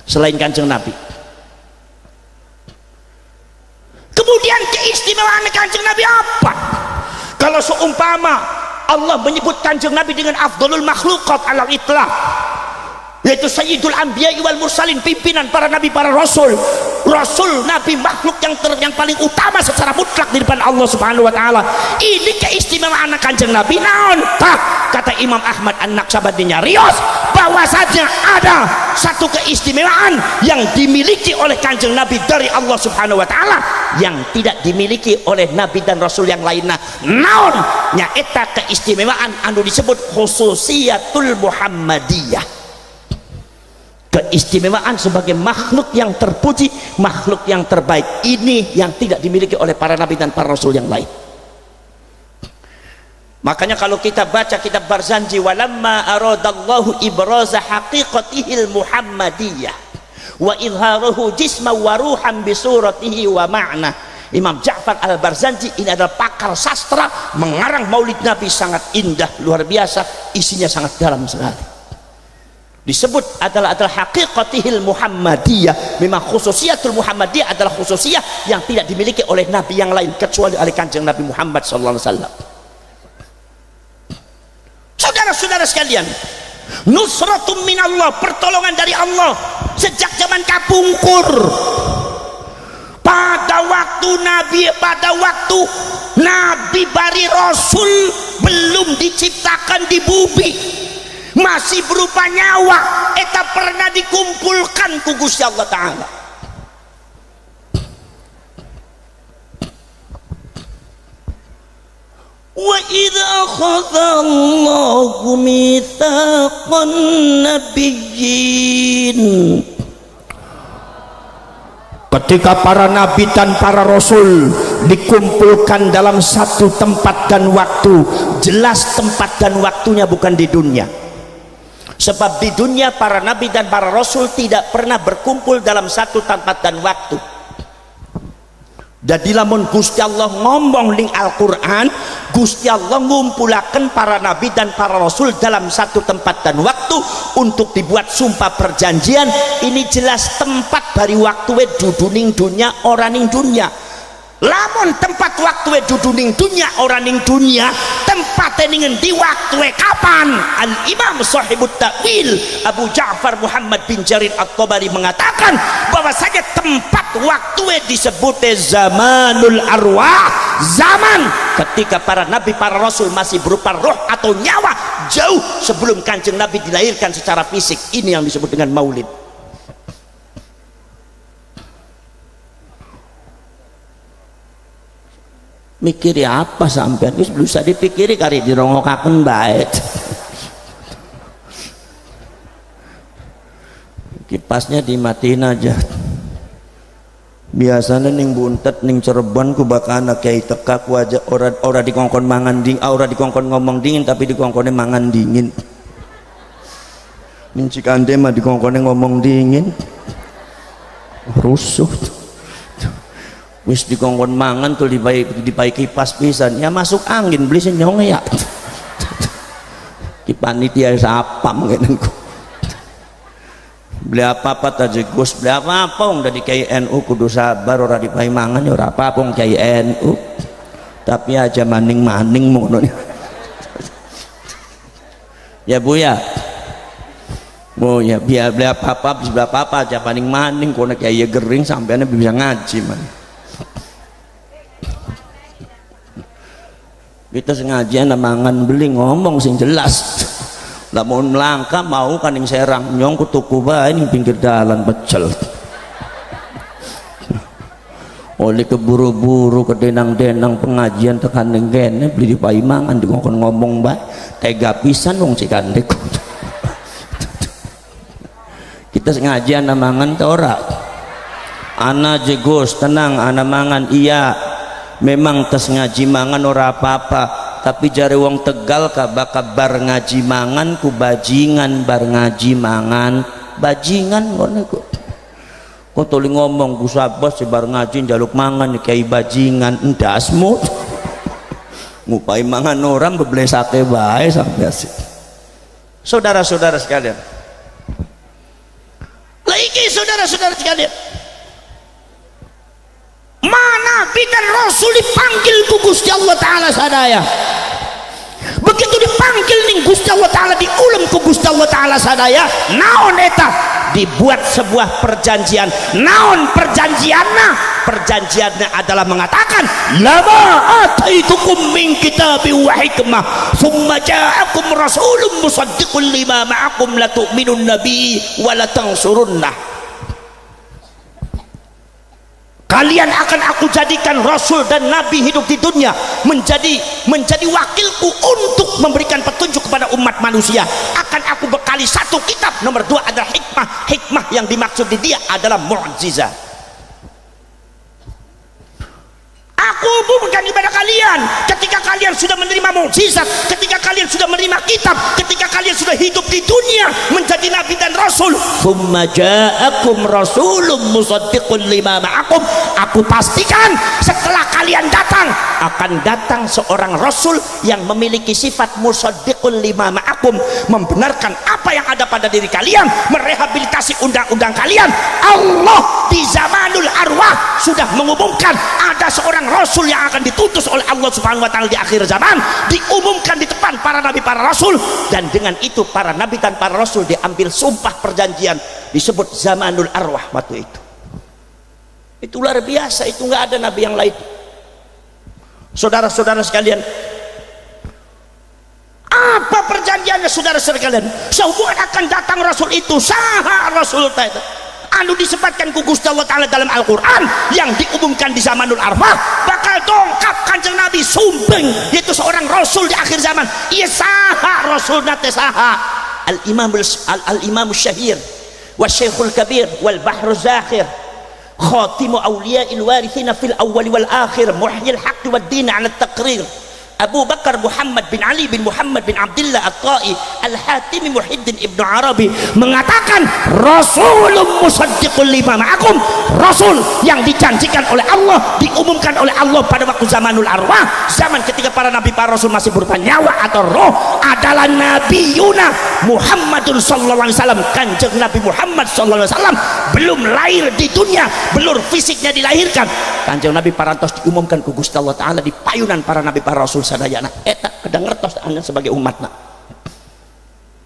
selain kanjeng Nabi. Kemudian keistimewaan kanjeng Nabi apa? Kalau seumpama Allah menyebut kanjeng Nabi dengan afdalul makhluqat alal itlaq, yaitu sayyidul anbiya wal mursalin, pimpinan para nabi, para rasul, nabi makhluk yang paling utama secara mutlak di depan Allah Subhanahu wa taala. Ini keistimewaan kanjeng Nabi. Naon tah? Kata Imam Ahmad An-Naqsyabandi nyarios bahwasanya ada satu keistimewaan yang dimiliki oleh kanjeng Nabi dari Allah Subhanahu wa taala yang tidak dimiliki oleh nabi dan rasul yang lainnya. Naon? Nyaeta keistimewaan anu disebut khususiyatul Muhammadiyah, keistimewaan sebagai makhluk yang terpuji, makhluk yang terbaik. Ini yang tidak dimiliki oleh para nabi dan para rasul yang lain. Makanya kalau kita baca kitab Barzanji, walamma aradallahu ibraza haqiqatihil muhammadiyah wa izharuhu jisma wa ruhan bisuratihi wa ma'na. Imam Ja'far Al-Barzanji ini adalah pakar sastra, mengarang maulid Nabi sangat indah, luar biasa, isinya sangat dalam sekali. Disebut adalah haqiqatihil muhammadiyah. Memang khususiyatul muhammadiyah adalah khususiyah yang tidak dimiliki oleh nabi yang lain kecuali oleh kanjeng Nabi Muhammad sallallahu alaihi wasallam. Saudara-saudara sekalian, nusratum minallah, pertolongan dari Allah sejak zaman kapungkur. Pada waktu Nabi bari Rasul belum diciptakan di bumi, masih berupa nyawa, eta pernah dikumpulkan ku Gusti Allah Ta'ala. Wa idza akhadha Allahu mitsaqan nabiyyin, ketika para nabi dan para rasul dikumpulkan dalam satu tempat dan waktu, jelas tempat dan waktunya bukan di dunia. Sebab di dunia para nabi dan para rasul tidak pernah berkumpul dalam satu tempat dan waktu. Jadi lamun Gusti Allah ngomong ning Al-Quran, Gusti Allah ngumpulaken para nabi dan para rasul dalam satu tempat dan waktu untuk dibuat sumpah perjanjian. Ini jelas tempat bari waktu duduning dunya orang ning dunya. Lamun tempat waktu duduning dunya orang ning dunya, tempat ning di waktu kapan? Al-Imam Sahibut Ta'wil Abu Ja'far Muhammad bin Jarir At-Tabari mengatakan bahwasanya tempat waktu disebut zamanul arwah, zaman ketika para nabi para rasul masih berupa roh atau nyawa jauh sebelum Kanjeng Nabi dilahirkan secara fisik. Ini yang disebut dengan maulid. Mikiri apa sampean? Wis bisa dipikiri kari dirongokaken bae. Kipasnya dimatiin aja. Biasanya ning Buntet ning Cirebon ku bakal anak kiai teka ku aja ora dikongkon mangan dingin, ora dikongkon ngomong dingin tapi dikongkone mangan dingin. Ning Cikande mah dikongkone ngomong dingin. Rusuh. Wis dikongkon mangan tuh dibaik kipas pisan ya masuk angin beli senyong ya di panitia sapam ngene ku beli apa-apa taje Gus beli apa-apa wong dari KNU kudu sabar ora dipahi mangan ya ora apa-apa wong KNU tapi aja maning-maning ngono ya Bu ya oh ya biar beli apa-apa aja maning-maning kono kiai gering sampean bisa ngaji man. Kita sengaja namangan beli ngomong sing jelas. Lamun melangkah mau kan yang Serang nyong ku tuku bae ning pinggir dalan pecel. Oleh keburu-buru ke denang-denang pengajian tekan ning kene beli dipahi mangan dikongkon ngomong bae. Tega pisan wong Cikande. Kita sengaja namangan ta ora? Ana jegos tenang ana mangan iya. Memang tes ngaji mangan ora apa-apa tapi jare wong Tegal kabaka bar ngaji mangan ku bajingan bar ngaji mangan bajingan ngono kok toli ngomong ku sabas bar ngaji njaluk mangan kiai bajingan endasmu ngupai mangan orang beblesake bae sampai asik. Saudara-saudara sekalian lagi saudara-saudara sekalian mana bidan Rasul dipanggil ku Gusti Allah Ta'ala sadaya begitu dipanggil ning Gusti Allah Ta'ala diulem ku Gusti Allah Ta'ala sadaya naon eta dibuat sebuah perjanjian. Naon perjanjianna? Perjanjiannya adalah mengatakan lama ataitukum min kitabi wa hikmah thumma ja'akum rasulun musaddiqun lima ma'akum la tu'minun nabi wa la tansurunnah. Kalian akan aku jadikan rasul dan nabi hidup di dunia menjadi wakilku untuk memberikan petunjuk kepada umat manusia. Akan aku bekali satu kitab. Nomor dua adalah hikmah yang dimaksud di dia adalah mu'jizat. Aku umumkan kepada kalian ketika kalian sudah menerima mukjizat, ketika kalian sudah menerima kitab, ketika kalian sudah hidup di dunia menjadi nabi dan rasul. Tsumma ja'akum rasulun musaddiqun lima ma'akum. Aku pastikan setelah kalian datang akan datang seorang rasul yang memiliki sifat musaddiqun lima ma'akum, membenarkan apa yang ada pada diri kalian, merehabilitasi undang-undang kalian. Allah di zamanul arwah sudah mengumumkan ada seorang rasul yang akan ditutus oleh Allah Subhanahu wa taala di akhir zaman, diumumkan di depan para nabi para rasul, dan dengan itu para nabi dan para rasul diambil sumpah perjanjian, disebut zamanul arwah waktu itu. Itu luar biasa, itu nggak ada nabi yang lain. Saudara-saudara sekalian, apa perjanjiannya saudara-saudara sekalian? Sehubungan akan datang rasul itu, saha rasul itu anu disebutkan ku Gusti Allah Ta'ala dalam Al-Quran yang diumumkan di zamanul arwah bakal dongkap Kanjeng Nabi sumbeng, yaitu seorang rasul di akhir zaman. Iya saha rasul nate saha al-imam syahir wa syekhul kabir wal bahru zakhir khatimu awliya'il warithina fil awwali wal akhir muhyil haqqi wad din 'ala at-taqrir Abu Bakar Muhammad bin Ali bin Muhammad bin Abdullah At-Ta'i Al-Hatimi Muhyiddin Ibnu Arabi mengatakan Rasulun musaddiqul lima ma'akum, Rasul yang dijanjikan oleh Allah, diumumkan oleh Allah pada waktu zamanul arwah, zaman ketika para nabi para rasul masih berupa nyawa atau roh, adalah Nabiyuna Muhammadun sallallahu alaihi wasallam. Kanjeng Nabi Muhammad sallallahu alaihi wasallam belum lahir di dunia, belum fisiknya dilahirkan, Kanjeng Nabi parantos diumumkan ku Gusti Allah Ta'ala di payunan para nabi para rasul sadayana. Eta kadang ngertos anda sebagai umatna.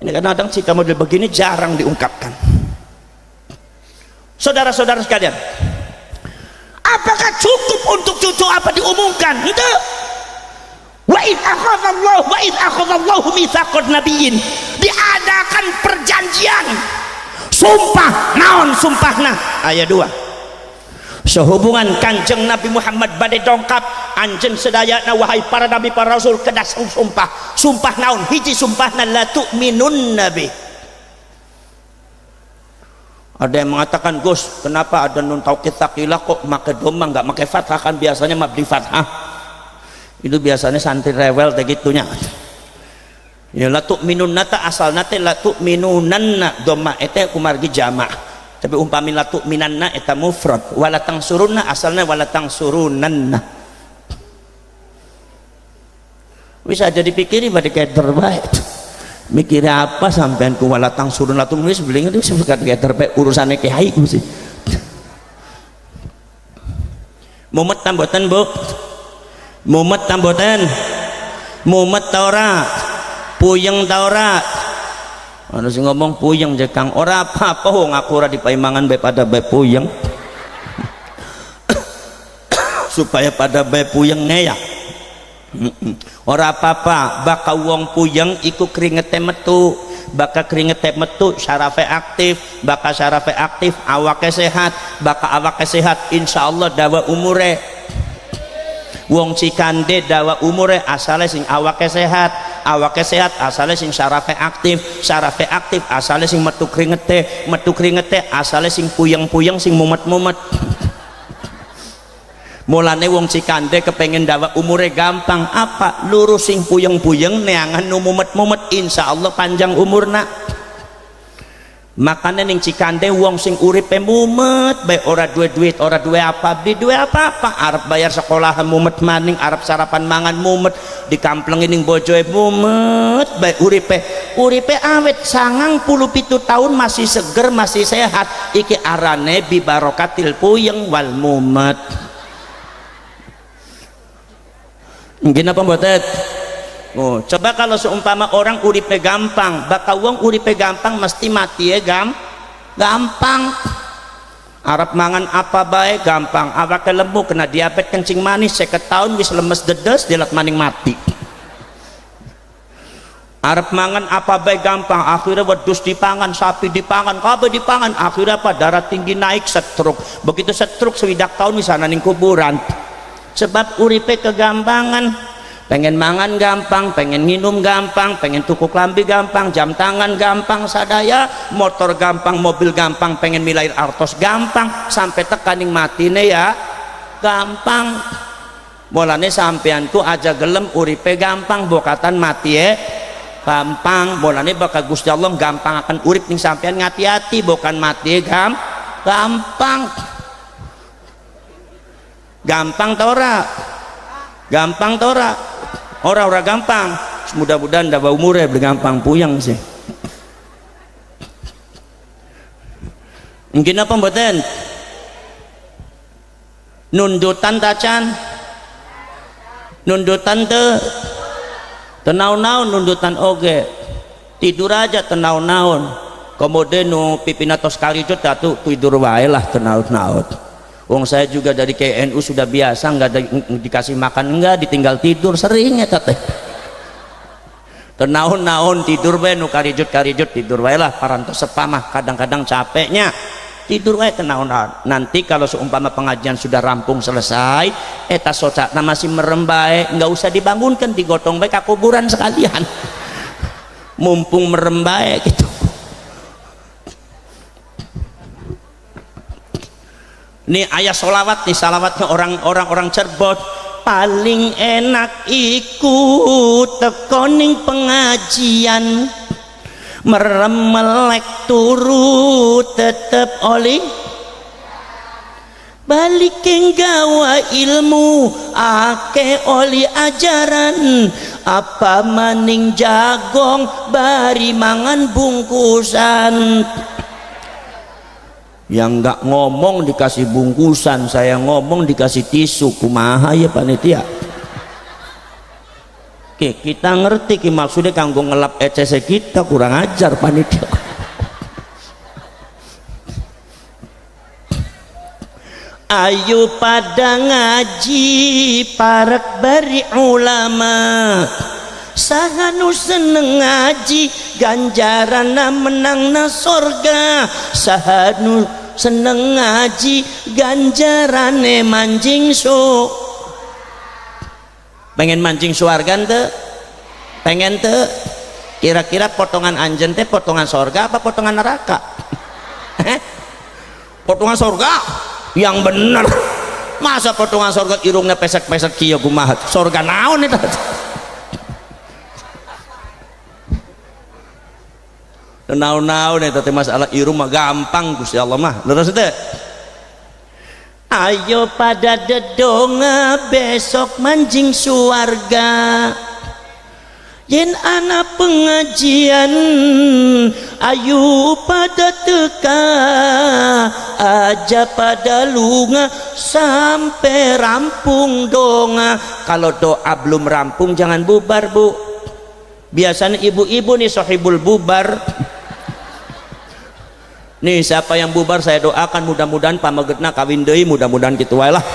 Ini kadang-kadang cerita model begini jarang diungkapkan. Saudara-saudara sekalian, apakah cukup untuk cucu apa diumumkan? Itu wa id akhadallahu mitsaqan nabiyyin, diadakan perjanjian, sumpah naon sumpahna ayat 2. Sehubungan Kanjeng Nabi Muhammad badai dongkap anjeun sedayana wahai para nabi para rasul kedas sumpah naon hiji sumpahna la tu'minun nabi. Ada yang mengatakan, Gus, kenapa ada nun taukid taqilah kok make doma nggak make fathah, kan biasanya mabdi fathah. Itu biasanya santri rewel teh gitunya. Ya la tu'minun nata asalna teh la tu'minunanna doma eta kumargi jama'. Tapi umpami la tu'minanna eta mufrad, wala tangsurunna asalnya wala tangsurunanna. Bisa jadi pikiri pada kayak terbaik. Mikir apa sampean ku wala tangsurun la tu'min sebeling itu sebekat kayak terbaik urusannya kiai mesti. Mumet tambotan Bu. Mumet tambotan. Mumet ta ora? Puyeng ta ora? Ana sing ngomong puyeng je Kang, ora apa-apa wong aku ora dipaimangan bae pada bae puyeng. Supaya pada bae puyeng ya. Ora apa-apa, baka wong puyeng iku kringete metu, baka kringete metu syarafe aktif, baka syarafe aktif awake sehat, baka awake sehat insyaallah dawa umure. Wong Cikande dawa umure asale sing awake sehat asale sing syarafe aktif asale sing metu kringete asale sing puyeng-puyeng sing mumet-mumet. Mulane wong Cikande kepengen dawa umure gampang apa? Lurus sing puyeng-puyeng neangan nu mumet-mumet insyaallah panjang umurna. Makanya ning Cikande wong sing uripe mumet bae ora duwe duit, ora duwe apa, beli duwe apa-apa, arep bayar sekolah mumet maning, arep sarapan mangan mumet, dikamplengi ning bojoe mumet bae uripe awet 97 tahun masih seger, masih sehat. Iki arane bi barokatil puyeng wal mumet. Mungkin apa mboten? Oh, coba kalau seumpama orang uripe gampang, bakal wong uripe gampang mesti mati ya gampang. Arab mangan apa baik gampang, awake lembu kena diabetes kencing manis 50 tahun wis lemes dedes dilat maning mati. Arab mangan apa baik gampang, akhirnya wedus dipangan, sapi dipangan, kabeh dipangan, akhirnya apa darah tinggi naik stroke. Begitu stroke swidak tahun misalnya ning kuburan. Sebab uripe kegampangan. Pengen mangan gampang, pengen minum gampang, pengen tuku klambi gampang, jam tangan gampang sadaya, motor gampang, mobil gampang, pengen milair artos gampang, sampai tekaning matine ya gampang. Mulane sampean ku aja gelem uripe gampang, bokatan mati gampang. Mulane bakal Gusti Allah gampang akan urip ning sampean, ngati-hati bukan mati gampang. Gampang ta ora? Gampang ta ora? Ora gampang. Mudah-mudahan dawa umure bergampang puyeng sih. Mungkin apa mboten? Nundutan tacan. Nundutan teu. Tenaun-naun nundutan oge. Tidur aja tenaun-naun. Kemudian nu pipina tos kalijut atuh tidur wae lah tenaun-naun. Wong saya juga dari KNU sudah biasa nggak dikasih makan enggak, ditinggal tidur sering ya teh. Tenaun-naun tidur bae nu karijut tidur bae lah parantos sepamah kadang-kadang capeknya tidur bae tenaun-naun. Nanti kalau seumpama pengajian sudah rampung selesai eta socakna masih merem bae, nggak usah dibangunkan, digotong bae ka kuburan sekalian. Mumpung merem bae gitu. Ini ayat solawat nih, salawatnya orang-orang Cirebon. Paling enak iku tekoning pengajian merem melek turu tetep oli balik gawa ilmu ake oli ajaran apa maning jagong bari mangan bungkusan. Yang nggak ngomong dikasih bungkusan, saya ngomong dikasih tisu, kumaha ya panitia. Oke, kita ngerti ki maksudnya kanggo ngelap ECC kita, kurang ajar panitia. Ayo pada ngaji parek bari ulama, sahanu seneng ngaji ganjarana menangna sorga, sahanu seneng ngaji ganjarane mancing pengen mancing surga ente pengen te kira-kira potongan anjen teh potongan sorga apa potongan neraka? Potongan sorga yang bener, masa potongan sorga irungnya pesek-pesek kieu kumaha sorga naon eta? Naon-naon eta teh masalah irung mah gampang Gusti Allah mah. Leres teh. Ayo pada dedonga besok mancing suarga. Yen ana pengajian ayo pada teka aja pada lunga sampai rampung donga. Kalau doa belum rampung jangan bubar bu. Biasanya ibu-ibu nih sohibul bubar. Nih siapa yang bubar saya doakan mudah-mudahan pamagetna kawin deui, mudah-mudahan kitu wae lah.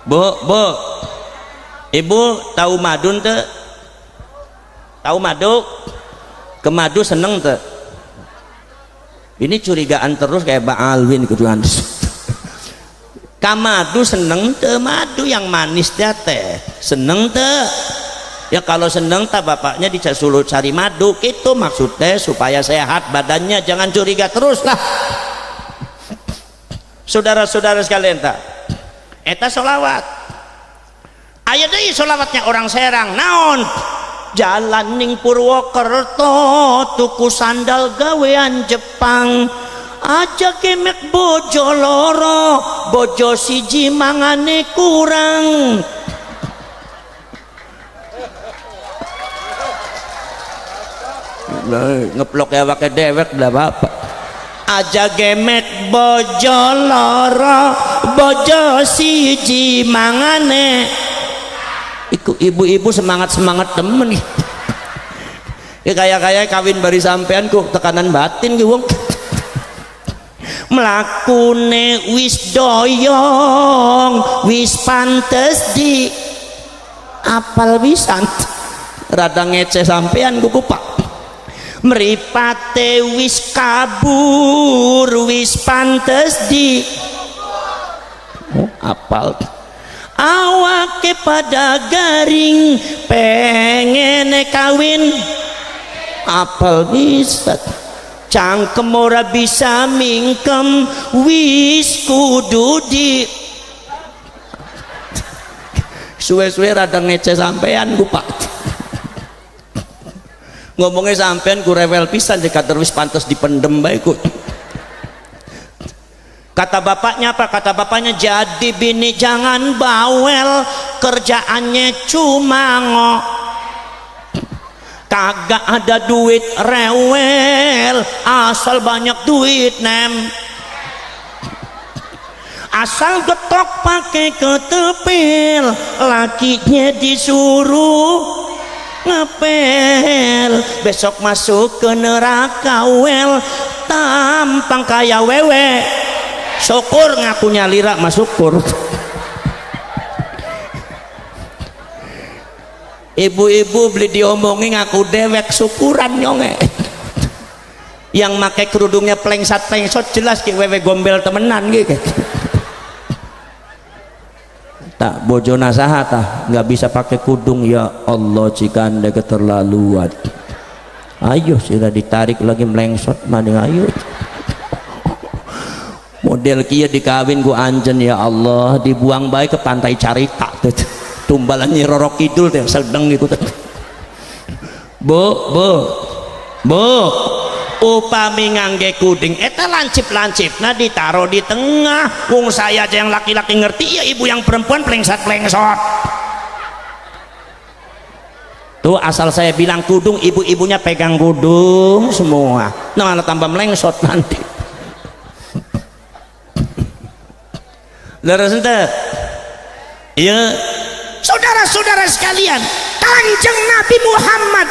Bu, ibu tahu madun teh? Tahu madu? Ke madu seneng teh? Ini curigaan terus kayak Mbak Alwin kuduan. Kamadu seneng teh? Madu yang manis teh seneng teh? Ya kalau seneng tak bapaknya disuruh cari madu gitu maksudnya supaya sehat badannya, jangan curiga terus lah. Saudara-saudara sekalian tak eta sholawat aya deui sholawatnya orang Serang naon jalan ning Purwokerto tuku sandal gawean Jepang aja kemek bojo loro bojo siji mangane kurang. Ngeplok ya pakai dewek dah bapak aja gemek bojo loro bojo siji mangane iku ibu-ibu semangat temen nih ya kayak kawin bari sampean ku tekanan batin ki wong mlakune wis doyong wis pantes di apal pisan rada ngece sampean ku kupak mripate wis kabur wis pantes di apal awake pada garing pengen kawin apal bisa cangkem ora bisa mingkem wis kudu di suwe-suwe rada ngece sampean ku pak ngomongnya sampean ku rewel pisan jika terus pantas dipendem baik. Kata bapaknya apa? Kata bapaknya jadi bini jangan bawel kerjaannya cuma ngok kagak ada duit rewel asal banyak duit nem asal getok pakai ketepil lakinya disuruh ngepel besok masuk ke neraka wel tampang kaya wewe syukur ngakunya lira masuk syukur. Ibu-ibu beli diomongin ngaku dewek syukuran nyonge yang make kerudungnya plengsat jelas ki wewe gombel temenan gitu tak bojona saha tah nggak bisa pakai kudung ya Allah jika anda keterlaluan ayo sudah ditarik lagi melengsot maning ayo model kia dikawin ku anjen ya Allah dibuang baik ke pantai Carita tumbalan Nyi Roro Kidul teh sedeng gitu teh. Bu upami ngangge kuding eta lancip-lancipna ditaro di tengah. Wong saya aja yang laki-laki ngerti, ya ibu yang perempuan plengsot-plengsot. Tuh asal saya bilang kudung, ibu-ibunya pegang kudung semua. Nah malah tambah melengsot nanti. Leres ente. Iya, saudara-saudara sekalian, Kanjeng Nabi Muhammad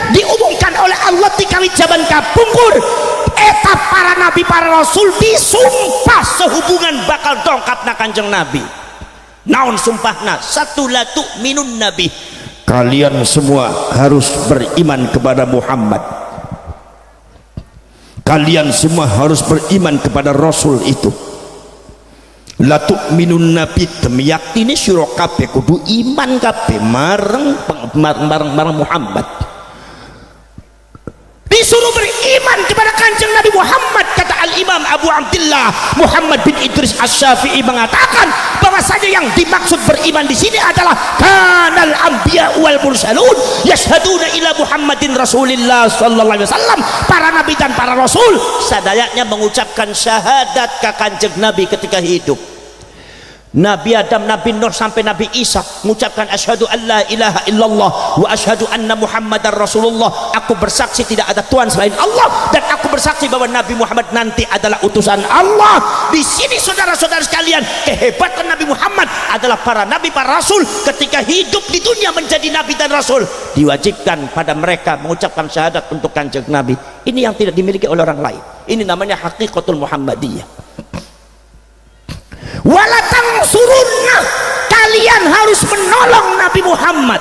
diumumkan oleh Allah di kami jaban kapungkur eta para nabi para rasul disumpah sehubungan bakal dongkapna Kanjeng Nabi. Naon sumpahna? Satu, la tu'minun nabi, kalian semua harus beriman kepada Muhammad, kalian semua harus beriman kepada Rasul itu. La tu'minun nabi, temiyakini sira kabeh kudu iman kabeh mareng Muhammad. Disuruh beriman kepada Kanjeng Nabi Muhammad. Kata Al-Imam Abu Abdullah Muhammad bin Idris Asy-Syafi'i mengatakan bahwasanya yang dimaksud beriman di sini adalah kanal anbiya wal mursalun yashhaduna ila Muhammadin Rasulillah sallallahu alaihi wasallam. Para nabi dan para rasul sadayanya mengucapkan syahadat ke Kanjeng Nabi ketika hidup. Nabi Adam, Nabi Nuh sampai Nabi Isa mengucapkan asyhadu an la ilaha illallah wa asyhadu anna Muhammadar Rasulullah. Aku bersaksi tidak ada Tuhan selain Allah dan aku bersaksi bahwa Nabi Muhammad nanti adalah utusan Allah. Di sini saudara-saudara sekalian, kehebatan Nabi Muhammad adalah para nabi para rasul ketika hidup di dunia menjadi nabi dan rasul diwajibkan pada mereka mengucapkan syahadat untuk Kanjeng Nabi. Ini yang tidak dimiliki oleh orang lain. Ini namanya hakikatul Muhammadiyah. Walatang surunna, kalian harus menolong Nabi Muhammad.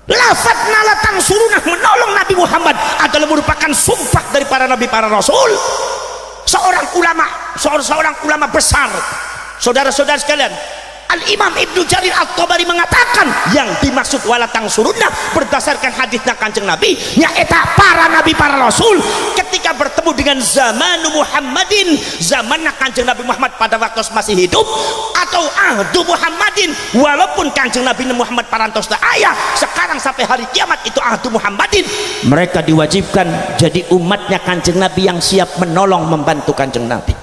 Lafaz nalatang surunah, menolong Nabi Muhammad adalah merupakan sumpah dari para nabi para rasul. Seorang ulama besar, saudara-saudara sekalian, Al-Imam Ibnu Jarir At-Tabari mengatakan yang dimaksud walatang surunna berdasarkan hadisnya Kanjeng Nabi nyaeta para nabi para rasul ketika bertemu dengan zaman Muhammadin, zamannya Kanjeng Nabi Muhammad pada waktu masih hidup, atau ahdu Muhammadin walaupun Kanjeng Nabi Muhammad parantos ayah sekarang sampai hari kiamat itu ahdu Muhammadin, mereka diwajibkan jadi umatnya Kanjeng Nabi yang siap menolong membantu Kanjeng Nabi.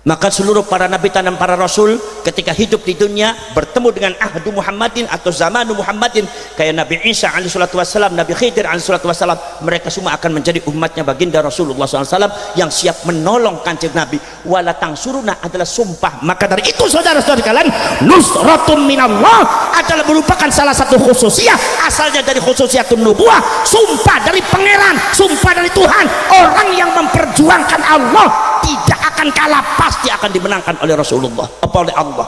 Maka seluruh para nabi dan para rasul ketika hidup di dunia bertemu dengan ahdu Muhammadin atau zamanu Muhammadin, kayak Nabi Isa alaihi salatu wassalam, Nabi Khidir alaihi salatu wassalam, mereka semua akan menjadi umatnya baginda Rasulullah SAW yang siap menolong Kanjeng Nabi. Walatang suruna adalah sumpah. Maka dari itu saudara-saudara sekalian, nusratum minallah adalah merupakan salah satu khususiyah, asalnya dari khususiyatun nubuwah, sumpah dari pangeran, sumpah dari Tuhan. Orang yang memperjuangkan Allah tidak akan kalah, pasti akan dimenangkan oleh Rasulullah, apa oleh Allah.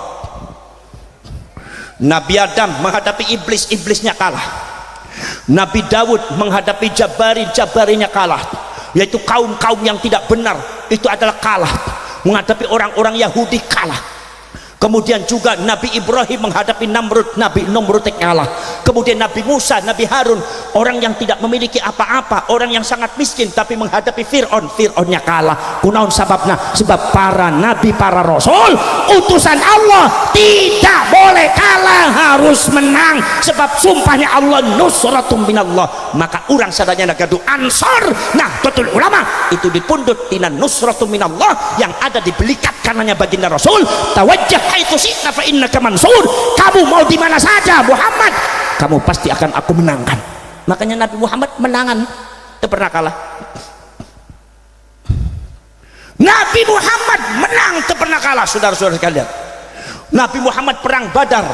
Nabi Adam menghadapi iblis, iblisnya kalah. Nabi Daud menghadapi jabarinya kalah, yaitu kaum-kaum yang tidak benar, itu adalah kalah. Menghadapi orang-orang Yahudi kalah. Kemudian juga Nabi Ibrahim menghadapi Namrud, Nabi Namrud kalah. Kemudian Nabi Musa, Nabi Harun, orang yang tidak memiliki apa-apa, orang yang sangat miskin, tapi menghadapi Fir'aun, Fir'aunnya kalah. Kunaun sababna, sebab para nabi para rasul utusan Allah tidak boleh kalah, harus menang. Sebab sumpahnya Allah nusratum minallah. Maka orang sadanya nagadu ansor, nah betul ulama itu dipundut tina nusratum minallah yang ada di belikat kanannya baginda Rasul. Tawajjah haitsu syi'ta fa innaka mansur. Kamu mau di mana saja Muhammad, kamu pasti akan aku menangkan. Makanya Nabi Muhammad menangan, tidak pernah kalah. Nabi Muhammad menang, tidak pernah kalah, saudara-saudara sekalian. Nabi Muhammad perang Badar,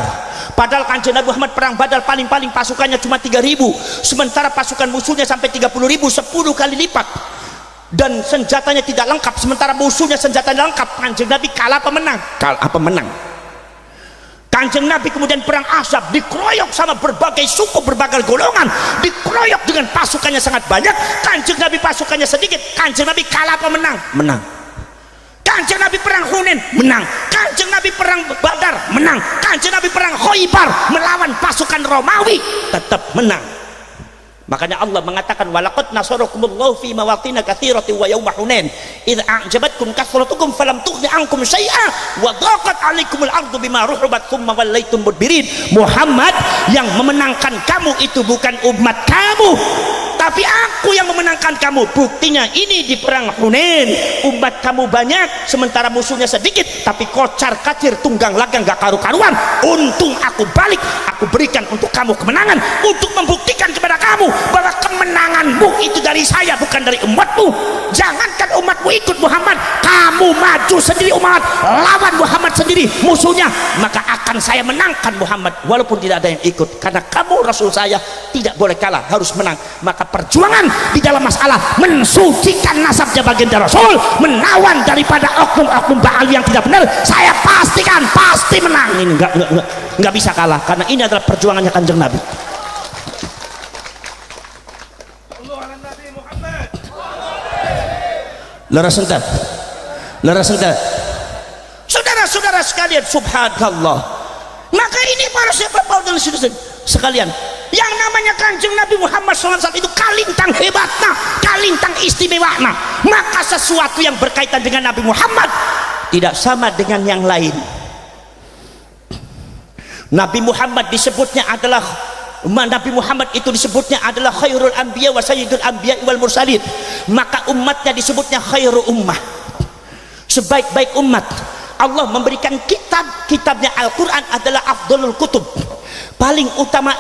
padahal Kanjeng Nabi Muhammad perang Badar paling-paling pasukannya cuma 3.000, sementara pasukan musuhnya sampai 30.000, 10 kali lipat. Dan senjatanya tidak lengkap, sementara musuhnya senjatanya lengkap. Kanjeng Nabi kalah apa menang? Kalah apa menang? Kanjeng Nabi kemudian perang Ahzab, dikeroyok sama berbagai suku, berbagai golongan, dikeroyok dengan pasukannya sangat banyak. Kanjeng Nabi pasukannya sedikit. Kanjeng Nabi kalah apa menang? Menang. Kanjeng Nabi perang Hunain, menang. Kanjeng Nabi perang Badar, menang. Kanjeng Nabi perang Khaybar melawan pasukan Romawi, tetap menang. Makanya Allah mengatakan walaqad nasarakumullahu fi mawatin katsiratin wa yauma hunain idz a'jabatkum kathratukum falam tughni ankum syai'a wa dhaqat 'alaikumul ardu bima rahabat tsumma wallaitum mudbirin. Muhammad, yang memenangkan kamu itu bukan umat kamu, tapi aku yang memenangkan kamu. Buktinya ini di perang Hunain, umat kamu banyak sementara musuhnya sedikit, tapi kocar kacir tunggang langgang gak karu-karuan. Untung aku balik, aku berikan untuk kamu kemenangan, untuk membuktikan kepada kamu bahwa kemenanganmu itu dari saya, bukan dari umatmu. Jangankan umatmu ikut Muhammad, kamu maju sendiri umat, lawan Muhammad sendiri musuhnya, maka akan saya menangkan Muhammad walaupun tidak ada yang ikut, karena kamu Rasul saya, tidak boleh kalah, harus menang. Maka perjuangan di dalam masalah mensucikan nasabnya baginda Rasul, menawan daripada oknum-oknum Baal yang tidak benar, saya pastikan pasti menang. Ini enggak bisa kalah, karena ini adalah perjuangannya Kanjeng Nabi. Leras entar, saudara-saudara sekalian, subhanallah. Maka ini para sahabat dan sekalian, yang namanya Kanjeng Nabi Muhammad SAW itu kalintang hebatna, kalintang istimewanya. Maka sesuatu yang berkaitan dengan Nabi Muhammad tidak sama dengan yang lain. Nabi Muhammad disebutnya adalah khairul anbiya wa sayyidul anbiya wal mursalin. Maka umatnya disebutnya khairu ummah, sebaik-baik umat. Allah memberikan kitabnya Al-Quran adalah afdalul kutub, paling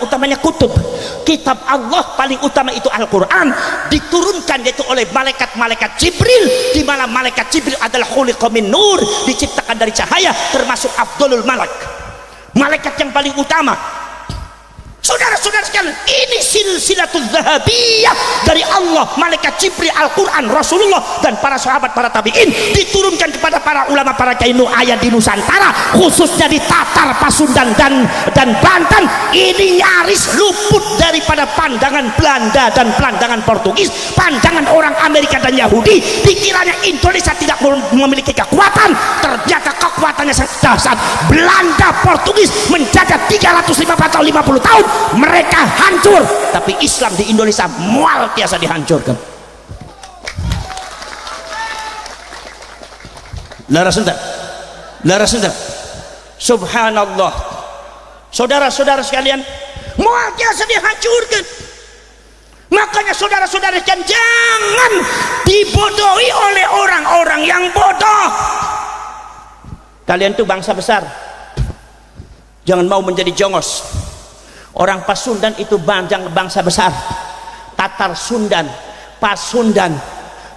utamanya kutub. Kitab Allah paling utama itu Al-Quran, diturunkan yaitu oleh malaikat Jibril, di mana malaikat Jibril adalah khuliqa min nur, diciptakan dari cahaya, termasuk afdalul malaikat yang paling utama. Saudara-saudara sekalian, ini silsilatul zahabiyah dari Allah, malaikat Jibril, Al-Quran, Rasulullah, dan para sahabat, para tabi'in, diturunkan kepada para ulama, para kiai ayah di Nusantara, khususnya di Tatar, Pasundan, dan Banten. Ini nyaris luput daripada pandangan Belanda dan pandangan Portugis, pandangan orang Amerika dan Yahudi. Dikiranya Indonesia tidak memiliki kekuatan, ternyata kekuatannya sangat dahsyat. Belanda, Portugis menjajah 350 atau 50 tahun, mereka hancur, tapi Islam di Indonesia mual biasa dihancurkan. Laras entar, subhanallah. Saudara-saudara sekalian, mual biasa dihancurkan. Makanya saudara-saudara sekalian, jangan dibodohi oleh orang-orang yang bodoh. Kalian tuh bangsa besar, jangan mau menjadi jongos. Orang Pasundan itu bangsa besar, Tatar Sundan, Pasundan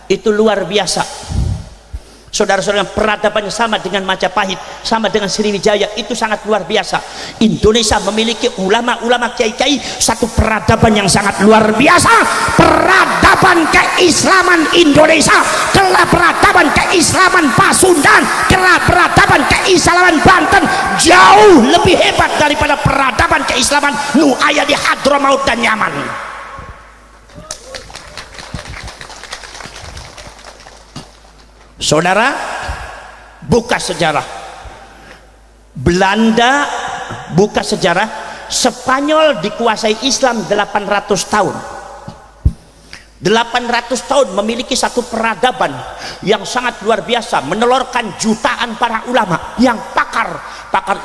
itu luar biasa. Saudara-saudara, peradabannya sama dengan Majapahit, sama dengan Sriwijaya, itu sangat luar biasa. Indonesia memiliki ulama-ulama kiai-kiai, satu peradaban yang sangat luar biasa. Peradaban keislaman Indonesia, kelah peradaban keislaman Pasundan, kelah peradaban keislaman Banten jauh lebih hebat daripada peradaban keislaman nu aya di Hadramaut dan Yaman. Saudara, buka sejarah. Belanda buka sejarah, Spanyol dikuasai Islam 800 tahun. 800 tahun memiliki satu peradaban yang sangat luar biasa, menelurkan jutaan para ulama yang pakar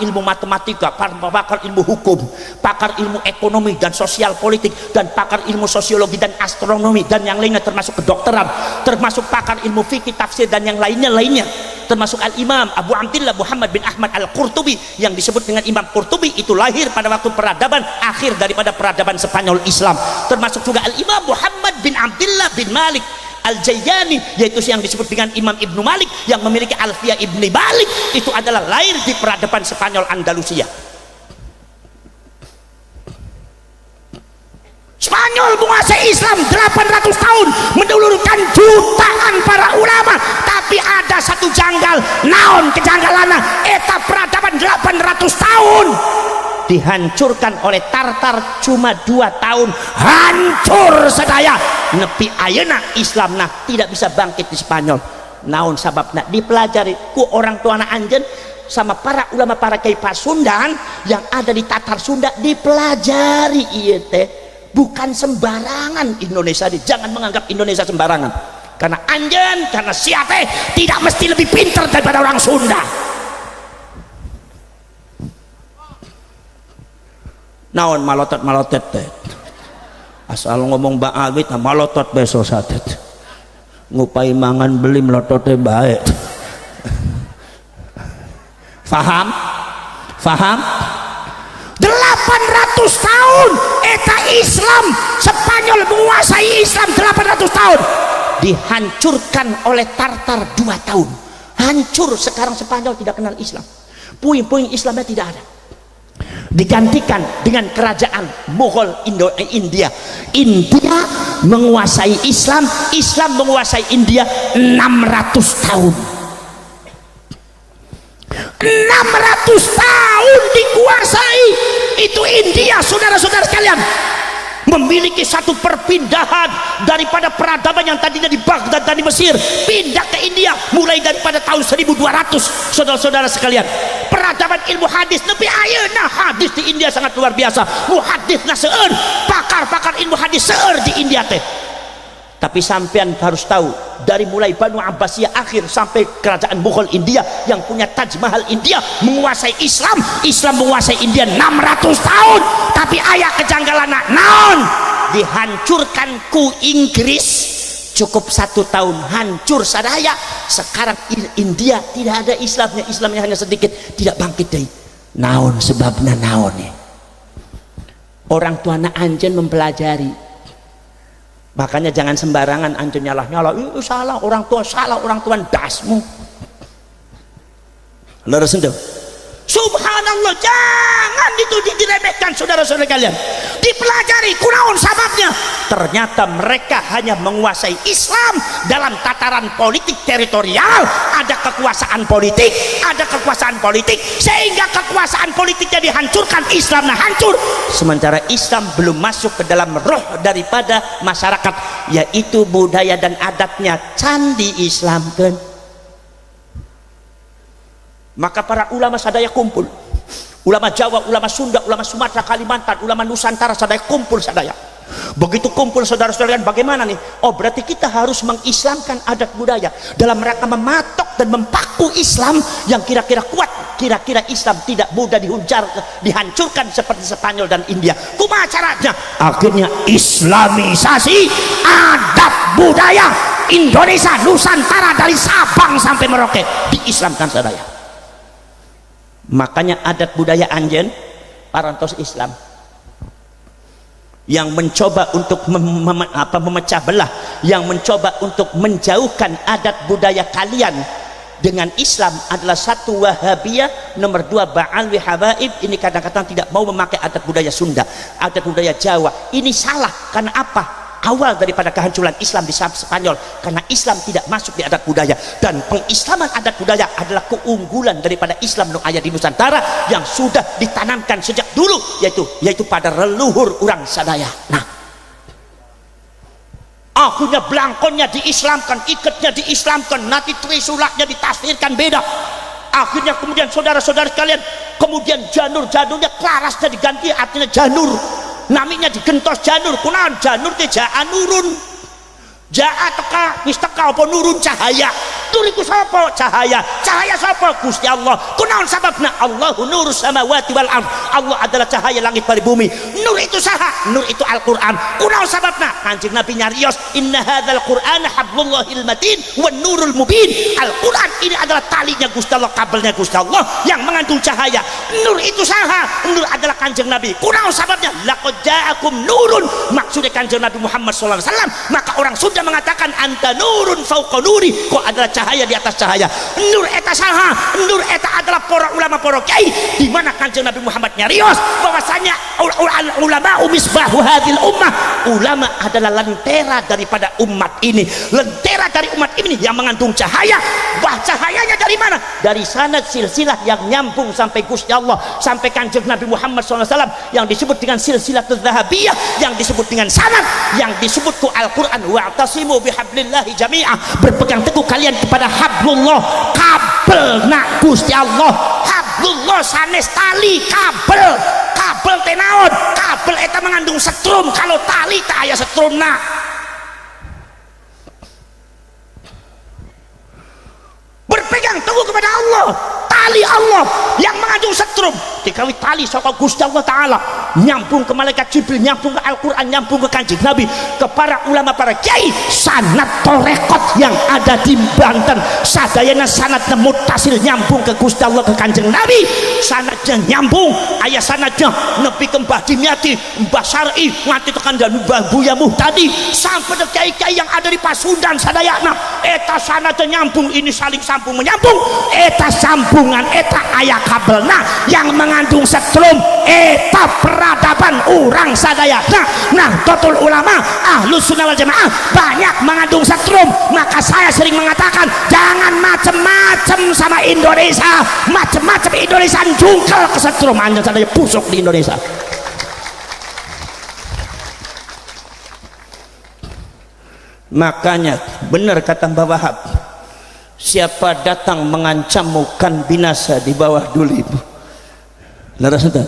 ilmu matematika, pakar ilmu hukum, pakar ilmu ekonomi dan sosial politik, dan pakar ilmu sosiologi dan astronomi dan yang lainnya, termasuk kedokteran, termasuk pakar ilmu fikih, tafsir dan yang lainnya, termasuk Al-Imam Abu Abdillah Muhammad bin Ahmad Al-Qurtubi, yang disebut dengan Imam Qurtubi. Itu lahir pada waktu peradaban akhir daripada peradaban Spanyol Islam. Termasuk juga Al-Imam Muhammad bin Abdillah bin Malik Al-Jayyani, yaitu yang disebut dengan Imam Ibnu Malik yang memiliki Alfiyah Ibni Malik. Itu adalah lahir di peradaban Spanyol Andalusia. Spanyol menguasai Islam 800 tahun, mendulurkan jutaan para ulama, tapi ada satu janggal, naon kejanggalanna, eta peradaban 800 tahun dihancurkan oleh Tartar cuma 2 tahun, hancur sedaya. Nepi ayeuna Islamna tidak bisa bangkit di Spanyol. Naon sababna? Dipelajari ku orang tuana anjeun sama para ulama, para kiai Pasundan yang ada di Tatar Sunda, dipelajari ieu teh bukan sembarangan Indonesia ini. Jangan menganggap Indonesia sembarangan, karena anjen, karena siapa tidak mesti lebih pintar daripada orang Sunda. Naon malotot teh asal ngomong baawit malotot beso satet ngupai mangan beli melotote baik. Faham 800 tahun eta Islam Spanyol menguasai Islam 800 tahun, dihancurkan oleh Tartar 2 tahun, hancur. Sekarang Spanyol tidak kenal Islam, puing-puing Islamnya tidak ada, digantikan dengan kerajaan Mughal India. India menguasai Islam, Islam menguasai India 600 tahun. 600 tahun dikuasai itu India, saudara-saudara sekalian. Memiliki satu perpindahan daripada peradaban yang tadinya di Baghdad dan di Mesir pindah ke India mulai daripada tahun 1200. Saudara-saudara sekalian, peradaban ilmu hadis nepi ayeuna hadis di India sangat luar biasa. Muhadditsna seueur, pakar-pakar ilmu hadis seueur di India teh. Tapi sampean harus tahu, dari mulai Banu Abbasiyah akhir sampai kerajaan Mughal India yang punya Taj Mahal India menguasai Islam, Islam menguasai India 600 tahun. Tapi ayah kejanggalan naon, dihancurkan ku Inggris cukup 1 tahun hancur sadaya. Sekarang India tidak ada Islamnya, Islamnya hanya sedikit, tidak bangkit deh. Naon sebabnya naon nih? Orang tua anak anjen mempelajari. Makanya jangan sembarangan anjir nyalah salah orang tua dasmu. Leres ente. Subhanallah, jangan itu diremehkan saudara-saudara kalian. Dipelajari kunaon sababnya. Ternyata mereka hanya menguasai Islam dalam tataran politik teritorial. Ada kekuasaan politik sehingga kekuasaan politiknya dihancurkan, Islamnya hancur. Sementara Islam belum masuk ke dalam roh daripada masyarakat, yaitu budaya dan adatnya can diislamkan. Maka para ulama sadaya kumpul, ulama Jawa, ulama Sunda, ulama Sumatera, Kalimantan, ulama Nusantara sadaya kumpul sadaya. Begitu kumpul saudara-saudara, bagaimana nih? Oh, berarti kita harus mengislamkan adat budaya dalam rangka mematok dan mempaku Islam yang kira-kira kuat, kira-kira Islam tidak mudah dihancurkan seperti Spanyol dan India. Kumaha caranya? Akhirnya islamisasi adat budaya Indonesia Nusantara dari Sabang sampai Merauke diislamkan sadaya. Makanya adat budaya anjen parantos Islam yang mencoba untuk memecah belah, yang mencoba untuk menjauhkan adat budaya kalian dengan Islam adalah satu Wahabiyah, nomor 2 Ba'al Habaib. Ini kadang-kadang tidak mau memakai adat budaya Sunda, adat budaya Jawa. Ini salah. Karena apa? Awal daripada kehancuran Islam di Spanyol, karena Islam tidak masuk di adat budaya. Dan pengislaman adat budaya adalah keunggulan daripada Islam nu aya di Nusantara yang sudah ditanamkan sejak dulu, yaitu pada leluhur orang sadaya. Nah, akhirnya belangkonnya diislamkan, iketnya diislamkan, nanti trisulaknya ditafsirkan beda. Akhirnya kemudian saudara-saudara sekalian, kemudian janur-janurnya klarasnya diganti artinya janur, namanya digentos janur. Kunaon janur teh jaa nurun, jaa teka wis teka apa nurun cahaya. Nur iku sapa? Cahaya. Cahaya sapa? Gusti Allah. Kunaon sababna? Allahu nurus samawati wal ardh. Allah adalah cahaya langit bari bumi. Nur itu saha? Nur itu Al-Qur'an. Kunaon sababna? Kanjeng Nabi nyarios, inna hadzal qur'ana hablullahil matin wan nurul mubin. Al-Qur'an ini adalah talinya Gusti Allah, kabelnya Gusti Allah yang mengandung cahaya. Nur itu saha? Nur adalah Kanjeng Nabi. Kunaon sababnya? Laqad ja'akum nurun. Maksudnya Kanjeng Nabi Muhammad sallallahu alaihi wasallam. Maka orang Sunda mengatakan anta nurun fauqa nuri. Kok adalah cahaya di atas cahaya. Nur eta saha? Nur eta adalah para ulama, para kiai, di mana Kanjeng Nabi Muhammad nyarios bahwasanya ulama misbahu hadil ummah. Ulama adalah lentera daripada umat ini, lentera dari umat ini yang mengandung cahaya. Bah, cahayanya dari mana? Dari sanad silsilah yang nyambung sampai Gusti Allah, sampai Kanjeng Nabi Muhammad SAW, yang disebut dengan silsilatul Zahabiyah, yang disebut dengan sanad, yang disebut ku Al-Quran, wa'tasimu bihablillahi jami'ah. Berpegang teguh kalian kepada hablullah, kabel nak Gusti Allah. Hablullah sanes tali, kabel tenaon, kabel eta mengandung setrum, kalau tali tak aya setrumna. Berpegang teguh kepada Allah, tali Allah yang mengandung setrum dikawin tali saka Gusti Allah Ta'ala, nyambung ke malaikat Jibril, nyambung ke Al-Quran, nyambung ke Kanjeng Nabi, ke para ulama, para kiai. Sanad torekot yang ada di Banten sadayana sanadnya mutasil, nyambung ke Gusti Allah, ke Kanjeng Nabi, sanadnya nyambung, ayah sanadnya nepi ke Mbah Dimyati, Mbah Syar'i, nganti tekan dan Mbah Buya Muhtadi, sampai ke kiai-kiai yang ada di Pasundan sadayana. Eta sanadnya nyambung, ini saling sambung menyambung, eta sambungan, eta ayah kabelna yang mengandung setrum, eta peradaban orang sadayana. Nah, totul ulama Ahlus Sunnah wal Jamaah banyak mengandung setrum. Maka saya sering mengatakan jangan macem-macem sama Indonesia, macem-macem Indonesia jungkel ke setrum, anda sadaya busuk di Indonesia. Makanya benar kata Mbah Wahab, siapa datang mengancammu kan binasa di bawah dolimu. Laras itu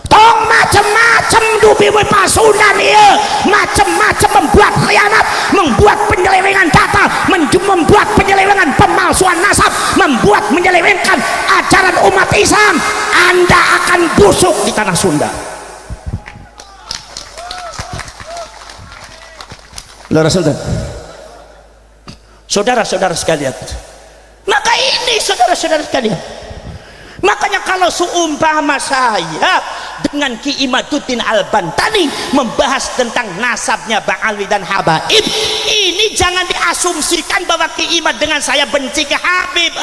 tong macam-macam dupi Pasundan ya, macam-macam membuat khianat, membuat penyelewengan data, membuat penyelewengan pemalsuan nasab, membuat menyelewengkan ajaran umat Islam. Anda akan busuk di tanah Sunda. Saudara-saudara sekalian, maka ini saudara-saudara sekalian, makanya kalau seumpama saya dengan Ki Imaduddin Al-Bantani membahas tentang nasabnya Bang Alwi dan Habaib, ini jangan diasumsikan bahwa Ki Imad dengan saya benci ke Habib.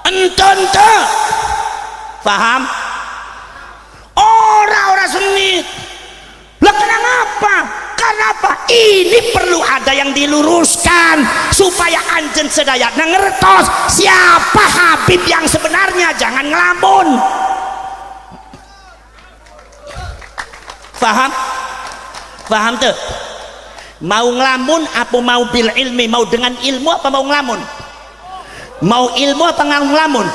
Ente paham? Orang-orang seni lah, kenapa? Karena apa? Ini perlu ada yang diluruskan supaya anjen sedaya ngertos siapa Habib yang sebenarnya. Jangan ngelamun. Paham? Paham tuh? Mau ngelamun apa mau bil ilmi? Mau dengan ilmu apa mau ngelamun? Mau ilmu apa ngelamun?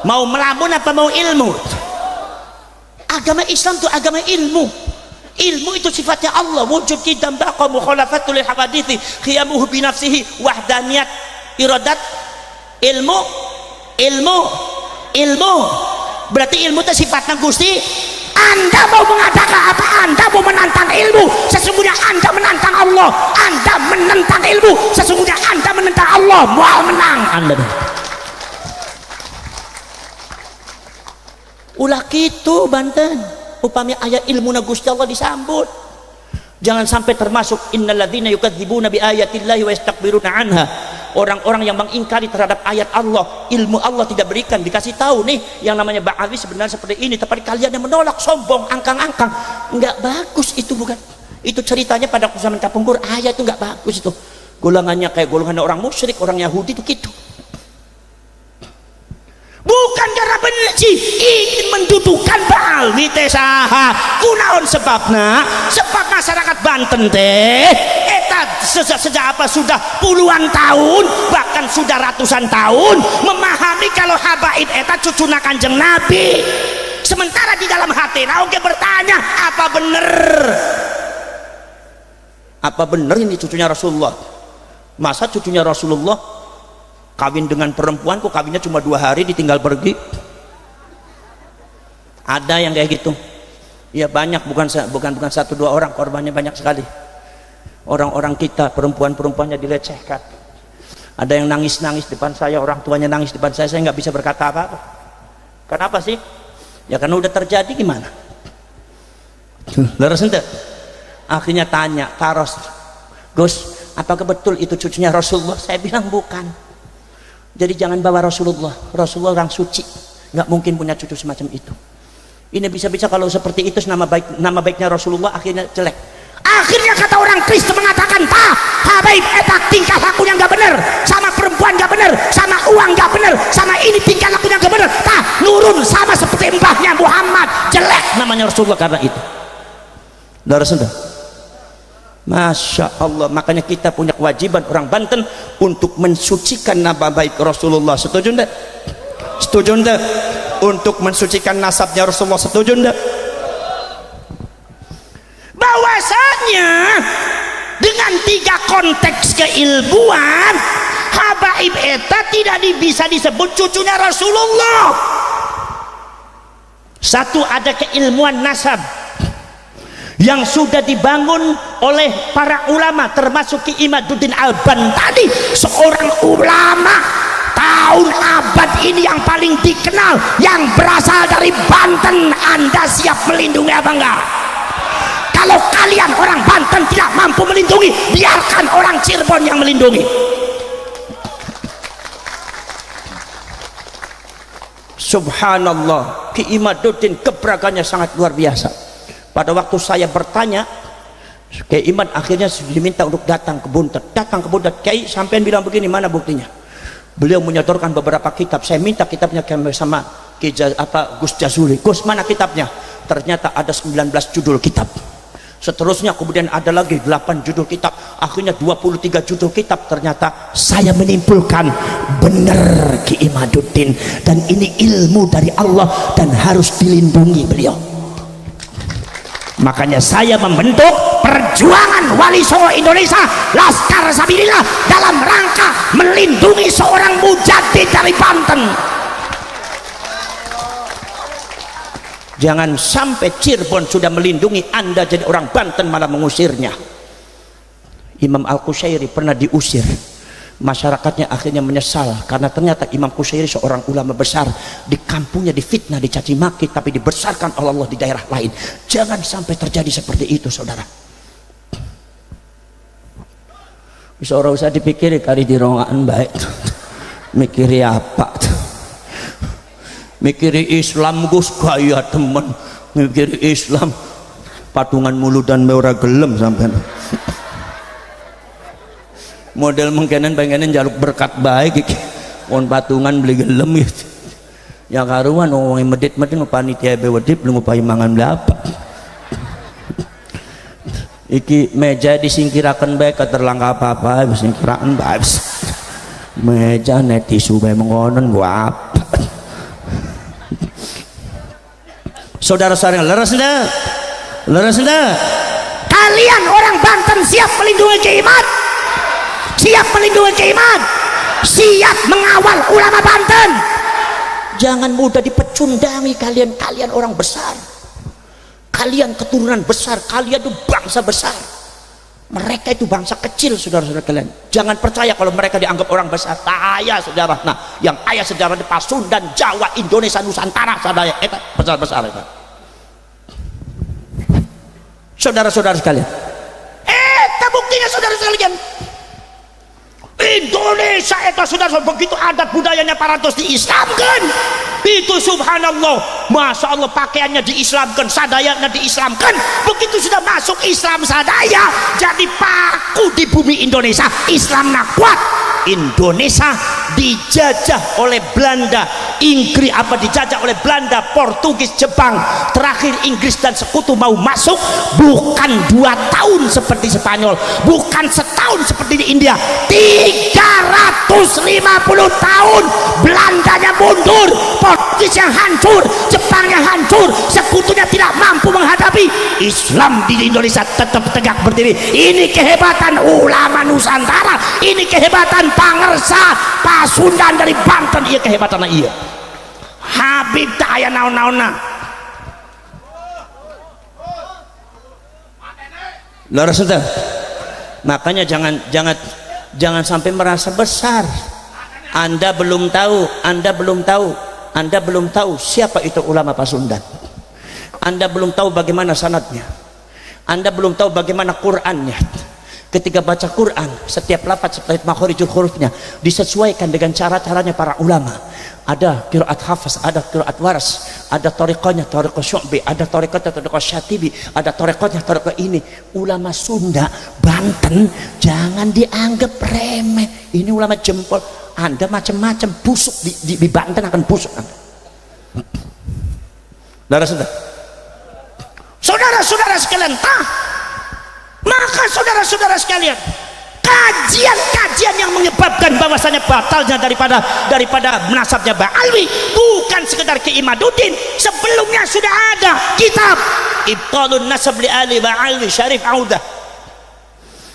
Mau melamun apa mau ilmu? Agama Islam itu agama ilmu. Ilmu itu sifatnya Allah, wujud qidam baqa mukhalafatul hawadithi qiyamuhu binafsihi wahdaniyat iradat. Ilmu berarti ilmu itu sifatnya Gusti. Anda mau mengatakan apa? Anda mau menantang ilmu, sesungguhnya Anda menantang Allah. Anda menentang ilmu, sesungguhnya Anda menentang Allah. Mau menang Anda. Ulah gitu Banten, upamanya ayat ilmu na Gusti Allah disambut. Jangan sampai termasuk innalladzina yukadzibuna bi ayatillahi wa yastakbiruna anha, orang-orang yang mengingkari terhadap ayat Allah. Ilmu Allah tidak berikan, dikasih tahu nih yang namanya Ba'awi sebenarnya seperti ini, tapi kalian yang menolak, sombong, angkang-angkang. Enggak bagus itu, bukan itu ceritanya pada zaman Kapungkur. Ayat itu enggak bagus itu, golongannya kayak golongan orang musyrik, orang Yahudi itu gitu. Bukan karena benci, ingin mendudukan Ba'alwi teh saha. Kunaon sebabna? Sebab masyarakat Banten teh eta sejak apa sudah puluhan tahun, bahkan sudah ratusan tahun memahami kalau Habaib eta cucuna Kanjeng Nabi. Sementara di dalam hati oke bertanya, apa bener? Apa bener ini cucunya Rasulullah? Masa cucunya Rasulullah kawin dengan perempuan kok kawinnya cuma 2 hari ditinggal pergi? Ada yang kayak gitu ya, banyak, bukan 1-2 orang, korbannya banyak sekali. Orang-orang kita perempuan-perempuannya dilecehkan. Ada yang nangis-nangis depan saya, orang tuanya nangis depan saya nggak bisa berkata apa-apa. Kenapa sih? Ya karena udah terjadi. Gimana? Leres ente? Akhirnya tanya Taros, Gus, apakah betul itu cucunya Rasulullah? Saya bilang bukan. Jadi jangan bawa Rasulullah. Rasulullah orang suci, nggak mungkin punya cucu semacam itu. Ini bisa-bisa kalau seperti itu nama baiknya Rasulullah akhirnya jelek. Akhirnya kata orang Kristen mengatakan, Habaib eta tingkah lakunya nggak bener, sama perempuan nggak bener, sama uang nggak bener, sama ini tingkah lakunya nggak bener, nurun sama seperti mbahnya Muhammad, jelek namanya Rasulullah karena itu. Rasulullah. Masya Allah, makanya kita punya kewajiban orang Banten untuk mensucikan nama baik Rasulullah. Setuju enggak? Setuju enggak? Untuk mensucikan nasabnya Rasulullah. Setuju enggak? bahwasanya dengan 3 konteks keilmuan habaib eta tidak bisa disebut cucunya Rasulullah. Satu, ada keilmuan nasab yang sudah dibangun oleh para ulama termasuk Ki Imaduddin Al-Bantani, seorang ulama tahun abad ini yang paling dikenal, yang berasal dari Banten. Anda siap melindungi apa enggak? Kalau kalian orang Banten tidak mampu melindungi, biarkan orang Cirebon yang melindungi. Subhanallah, Ki Imaduddin keberagamannya sangat luar biasa. Pada waktu saya bertanya, Kiai Imad akhirnya diminta untuk datang ke Buntet. Kiai, sampean bilang begini, mana buktinya? Beliau menyodorkan beberapa kitab. Saya minta kitabnya sama Gus Jazuli. Gus, mana kitabnya? Ternyata ada 19 judul kitab. Seterusnya kemudian ada lagi 8 judul kitab. Akhirnya 23 judul kitab. Ternyata saya menyimpulkan benar Ki Imaduddin, dan ini ilmu dari Allah dan harus dilindungi beliau. Makanya saya membentuk perjuangan Wali Songo Indonesia, Laskar Sabilillah, dalam rangka melindungi seorang mujadid dari Banten. Jangan sampai Cirebon sudah melindungi Anda jadi orang Banten malah mengusirnya. Imam Al-Qushairi pernah diusir, masyarakatnya akhirnya menyesal karena ternyata Imam Qushairi seorang ulama besar, di kampungnya difitnah, dicaci maki, tapi dibesarkan oleh Allah di daerah lain. Jangan sampai terjadi seperti itu, saudara. Bisa orang usah dipikiri kali di rongaan baik. Mikiri apa? Mikiri Islam Gus kaya temen. Mikiri Islam patungan mulu dan meora gelem sampean. Model mengkenen pengenin jaluk berkat baik iki. Pon patungan beli gelem gitu. Ya karuan wong medit-medit panitia bewedip lu ngupahi mangan berapa. Iki meja disingkirakan baik keterlangka apa-apa disingkirakan baik. Meja net tisu bae mengonon gua apa. Saudara-saudara, leres enggak? Leres enggak? Kalian orang Banten siap melindungi Kiai Imad? Siap melindungi Kiai Imad? Siap mengawal ulama Banten? Jangan mudah dipecundangi kalian orang besar. Kalian keturunan besar, kalian itu bangsa besar. Mereka itu bangsa kecil, saudara-saudara kalian. Jangan percaya kalau mereka dianggap orang besar. Ayah sejarah, nah yang ayah sejarah di Pasundan, Jawa, Indonesia, Nusantara, saudara, itu besar-besar itu. Saudara-saudara sekalian, buktinya saudara-saudara sekalian, Indonesia itu saudara-saudara begitu adat budayanya 400 diislamkan. Itu subhanallah, masya Allah, pakaiannya diislamkan, sadayanya diislamkan. Begitu sudah masuk Islam sadaya, jadi paku di bumi Indonesia. Islam nak kuat. Indonesia dijajah oleh Belanda, Inggris dijajah oleh Belanda, Portugis, Jepang. Terakhir Inggris dan sekutu mau masuk, bukan 2 tahun seperti Spanyol, bukan setahun seperti di India, 350 tahun. Belandanya mundur, Portugis yang hancur, Jepang yang hancur, sekutunya tidak mampu menghadapi. Islam di Indonesia tetap tegak berdiri. Ini kehebatan ulama Nusantara, ini kehebatan pangersa Pasundan dari Banten, iya kehebatannya iya. Habib tak aya naon-naonna. Leres itu. Makanya jangan sampai merasa besar. Anda belum tahu siapa itu ulama Pasundan. Anda belum tahu bagaimana sanadnya. Anda belum tahu bagaimana Qur'annya. Ketika baca Quran, setiap lafaz setiap makhorijul hurufnya disesuaikan dengan cara-caranya para ulama. Ada qiraat Hafs, ada qiraat Waras, ada tariqahnya tariqah Syu'bi, ada tariqahnya tariqah Syatibi, ada tariqahnya tariqah ini. Ulama Sunda, Banten jangan dianggap remeh. Ini ulama jempol. Anda macam-macam busuk di Banten akan busuk. Saudara-saudara sekalian, maka saudara-saudara sekalian, kajian-kajian yang menyebabkan bahwasanya batalnya daripada nasabnya Ba'alwi bukan sekedar Ki Imaduddin. Sebelumnya sudah ada kitab ibtalun nasab li ali Ba'alwi Syarif Audah,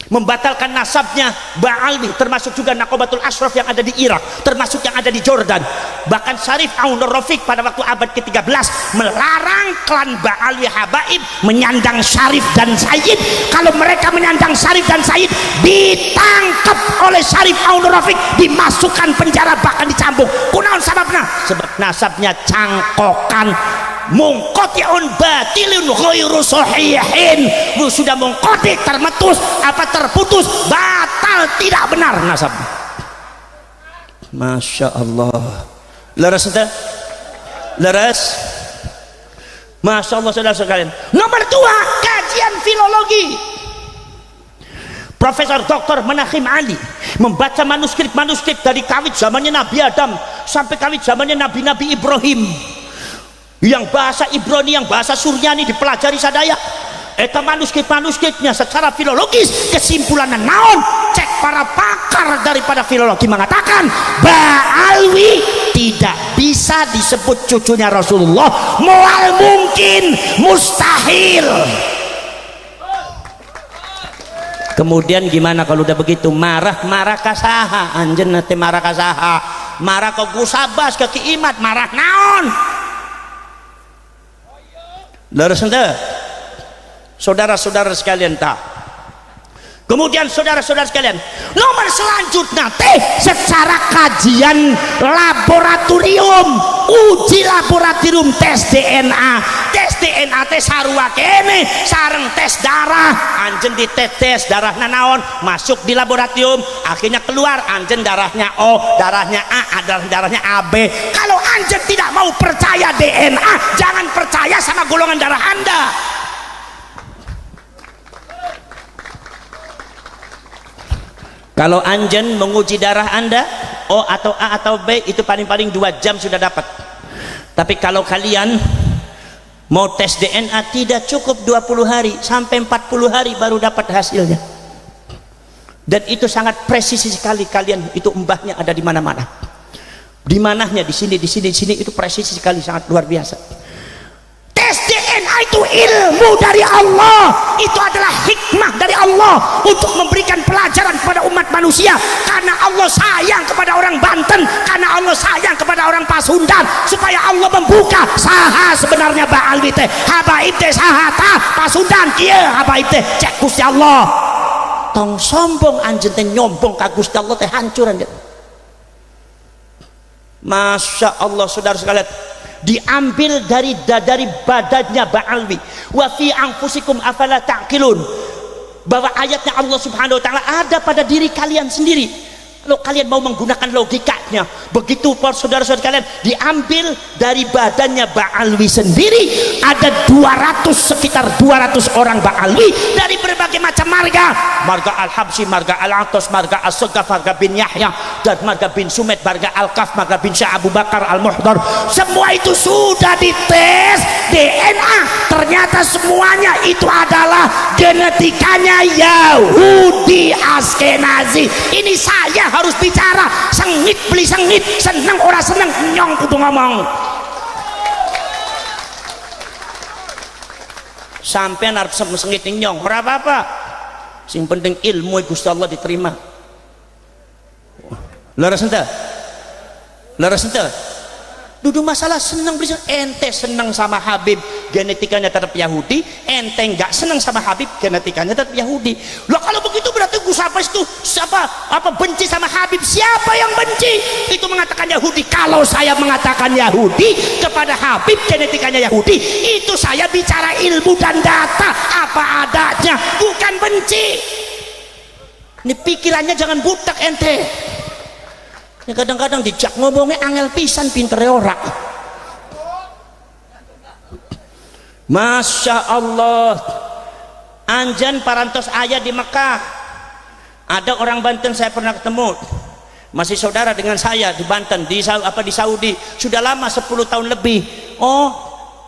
membatalkan nasabnya Ba'alwi, termasuk juga Naqabatul Ashraf yang ada di Irak, termasuk yang ada di Jordan. Bahkan Syarif Aunur Rafiq pada waktu abad ke-13 melarang klan Ba'alwi Habaib menyandang Syarif dan Sayyid. Kalau mereka menyandang Syarif dan Sayyid, ditangkap oleh Syarif Aunur Rafiq, dimasukkan penjara, bahkan dicambuk. Kunaon sababna? Sebab nasabnya cangkokan, mungqati'un batilun ghairu sahihin. Sudah mungqati, termetus apa terputus, batal, tidak benar nasab. Masya Allah. Leres itu? Leres? Masya Allah saudara sekalian. Nomor 2, kajian filologi. Profesor Dr. Menachim Ali membaca manuskrip-manuskrip dari kawit zamannya Nabi Adam sampai kawit zamannya Nabi-Nabi Ibrahim, yang bahasa Ibrani, yang bahasa Suryani dipelajari sadaya. Eta manuskrip-manuskripnya secara filologis kesimpulannya naon? Cek para pakar daripada filologi mengatakan Ba'alwi tidak bisa disebut cucunya Rasulullah, mual mungkin, mustahil. Kemudian gimana kalau udah begitu? Marah kasaha anjen nanti, marah kasaha, marah ke Gusabas, ke Kiimat, marah naon? Leres ente? Saudara-saudara sekalian tak. Kemudian saudara-saudara sekalian, nomor selanjutnya teh secara kajian laboratorium, uji laboratorium tes DNA. Tes DNA teh sarua kene sareng tes darah. Anjen dites darahnya naon, masuk di laboratorium, akhirnya keluar anjen darahnya O, darahnya A, darahnya AB. Kalau anjen tidak mau percaya DNA, jangan percaya sama golongan darah Anda. Kalau anjen menguji darah Anda O atau A atau B, itu paling-paling 2 jam sudah dapat. Tapi kalau kalian mau tes DNA, tidak cukup 20 hari sampai 40 hari baru dapat hasilnya. Dan itu sangat presisi sekali. Kalian itu mbahnya ada di mana-mana. Di mananya, di sini itu presisi sekali, sangat luar biasa. Tes DNA itu ilmu dari Allah, itu adalah hikmah dari Allah untuk memberikan pelajaran kepada umat manusia. Karena Allah sayang kepada orang Banten, karena Allah sayang kepada orang Pasundan, supaya Allah membuka saha sebenarnya Ba'alwi teh, habaib teh saha tah, Pasundan kieu habaib teh, cek Gusti Allah. Tong sombong anjeun teh, nyombong ka Gusti Allah teh hancur anjeun. Masya Allah saudara sekalian, diambil dari badannya Ba'alwi. Wa fi anfusikum afala ta'qilun, bahwa ayatnya Allah Subhanahu wa taala ada pada diri kalian sendiri. Kalau kalian mau menggunakan logikanya, begitu saudara-saudara kalian, diambil dari badannya Ba'alwi sendiri. Ada sekitar 200 orang Ba'alwi dari berbagai macam marga. Marga Al-Habsyi, marga Al-Atas, marga As-Saggaf, marga bin Yahya, dan marga bin Sumet, marga Al-Kaf, marga bin Syekh Abu Bakar Al-Muhdar. Semua itu sudah dites DNA. Ternyata semuanya itu adalah genetikanya Yahudi Askenazi. Ini saya harus bicara, sengit beli sengit, seneng ora seneng nyong kudu ngomong. Sampean harus sengit nyong ora apa-apa, sing penting ilmu Gusti Allah diterima. Leres ente? Leres ente? Dudu masalah seneng beli ente seneng sama Habib, genetikanya tetap Yahudi, ente enggak seneng sama Habib, genetikanya tetap Yahudi. Loh kalau begitu berarti Gusabas itu apa benci sama Habib? Siapa yang benci? Itu mengatakan Yahudi. Kalau saya mengatakan Yahudi kepada Habib, genetikanya Yahudi, itu saya bicara ilmu dan data apa adanya, bukan benci. Ini pikirannya jangan butak ente. Kadang-kadang dijak ngomongnya angel pisan, pinter ora. Masya Allah, anjan parantos ayah di Mekah. Ada orang Banten saya pernah ketemu, masih saudara dengan saya di Banten, di Saudi, sudah lama 10 tahun lebih. Oh,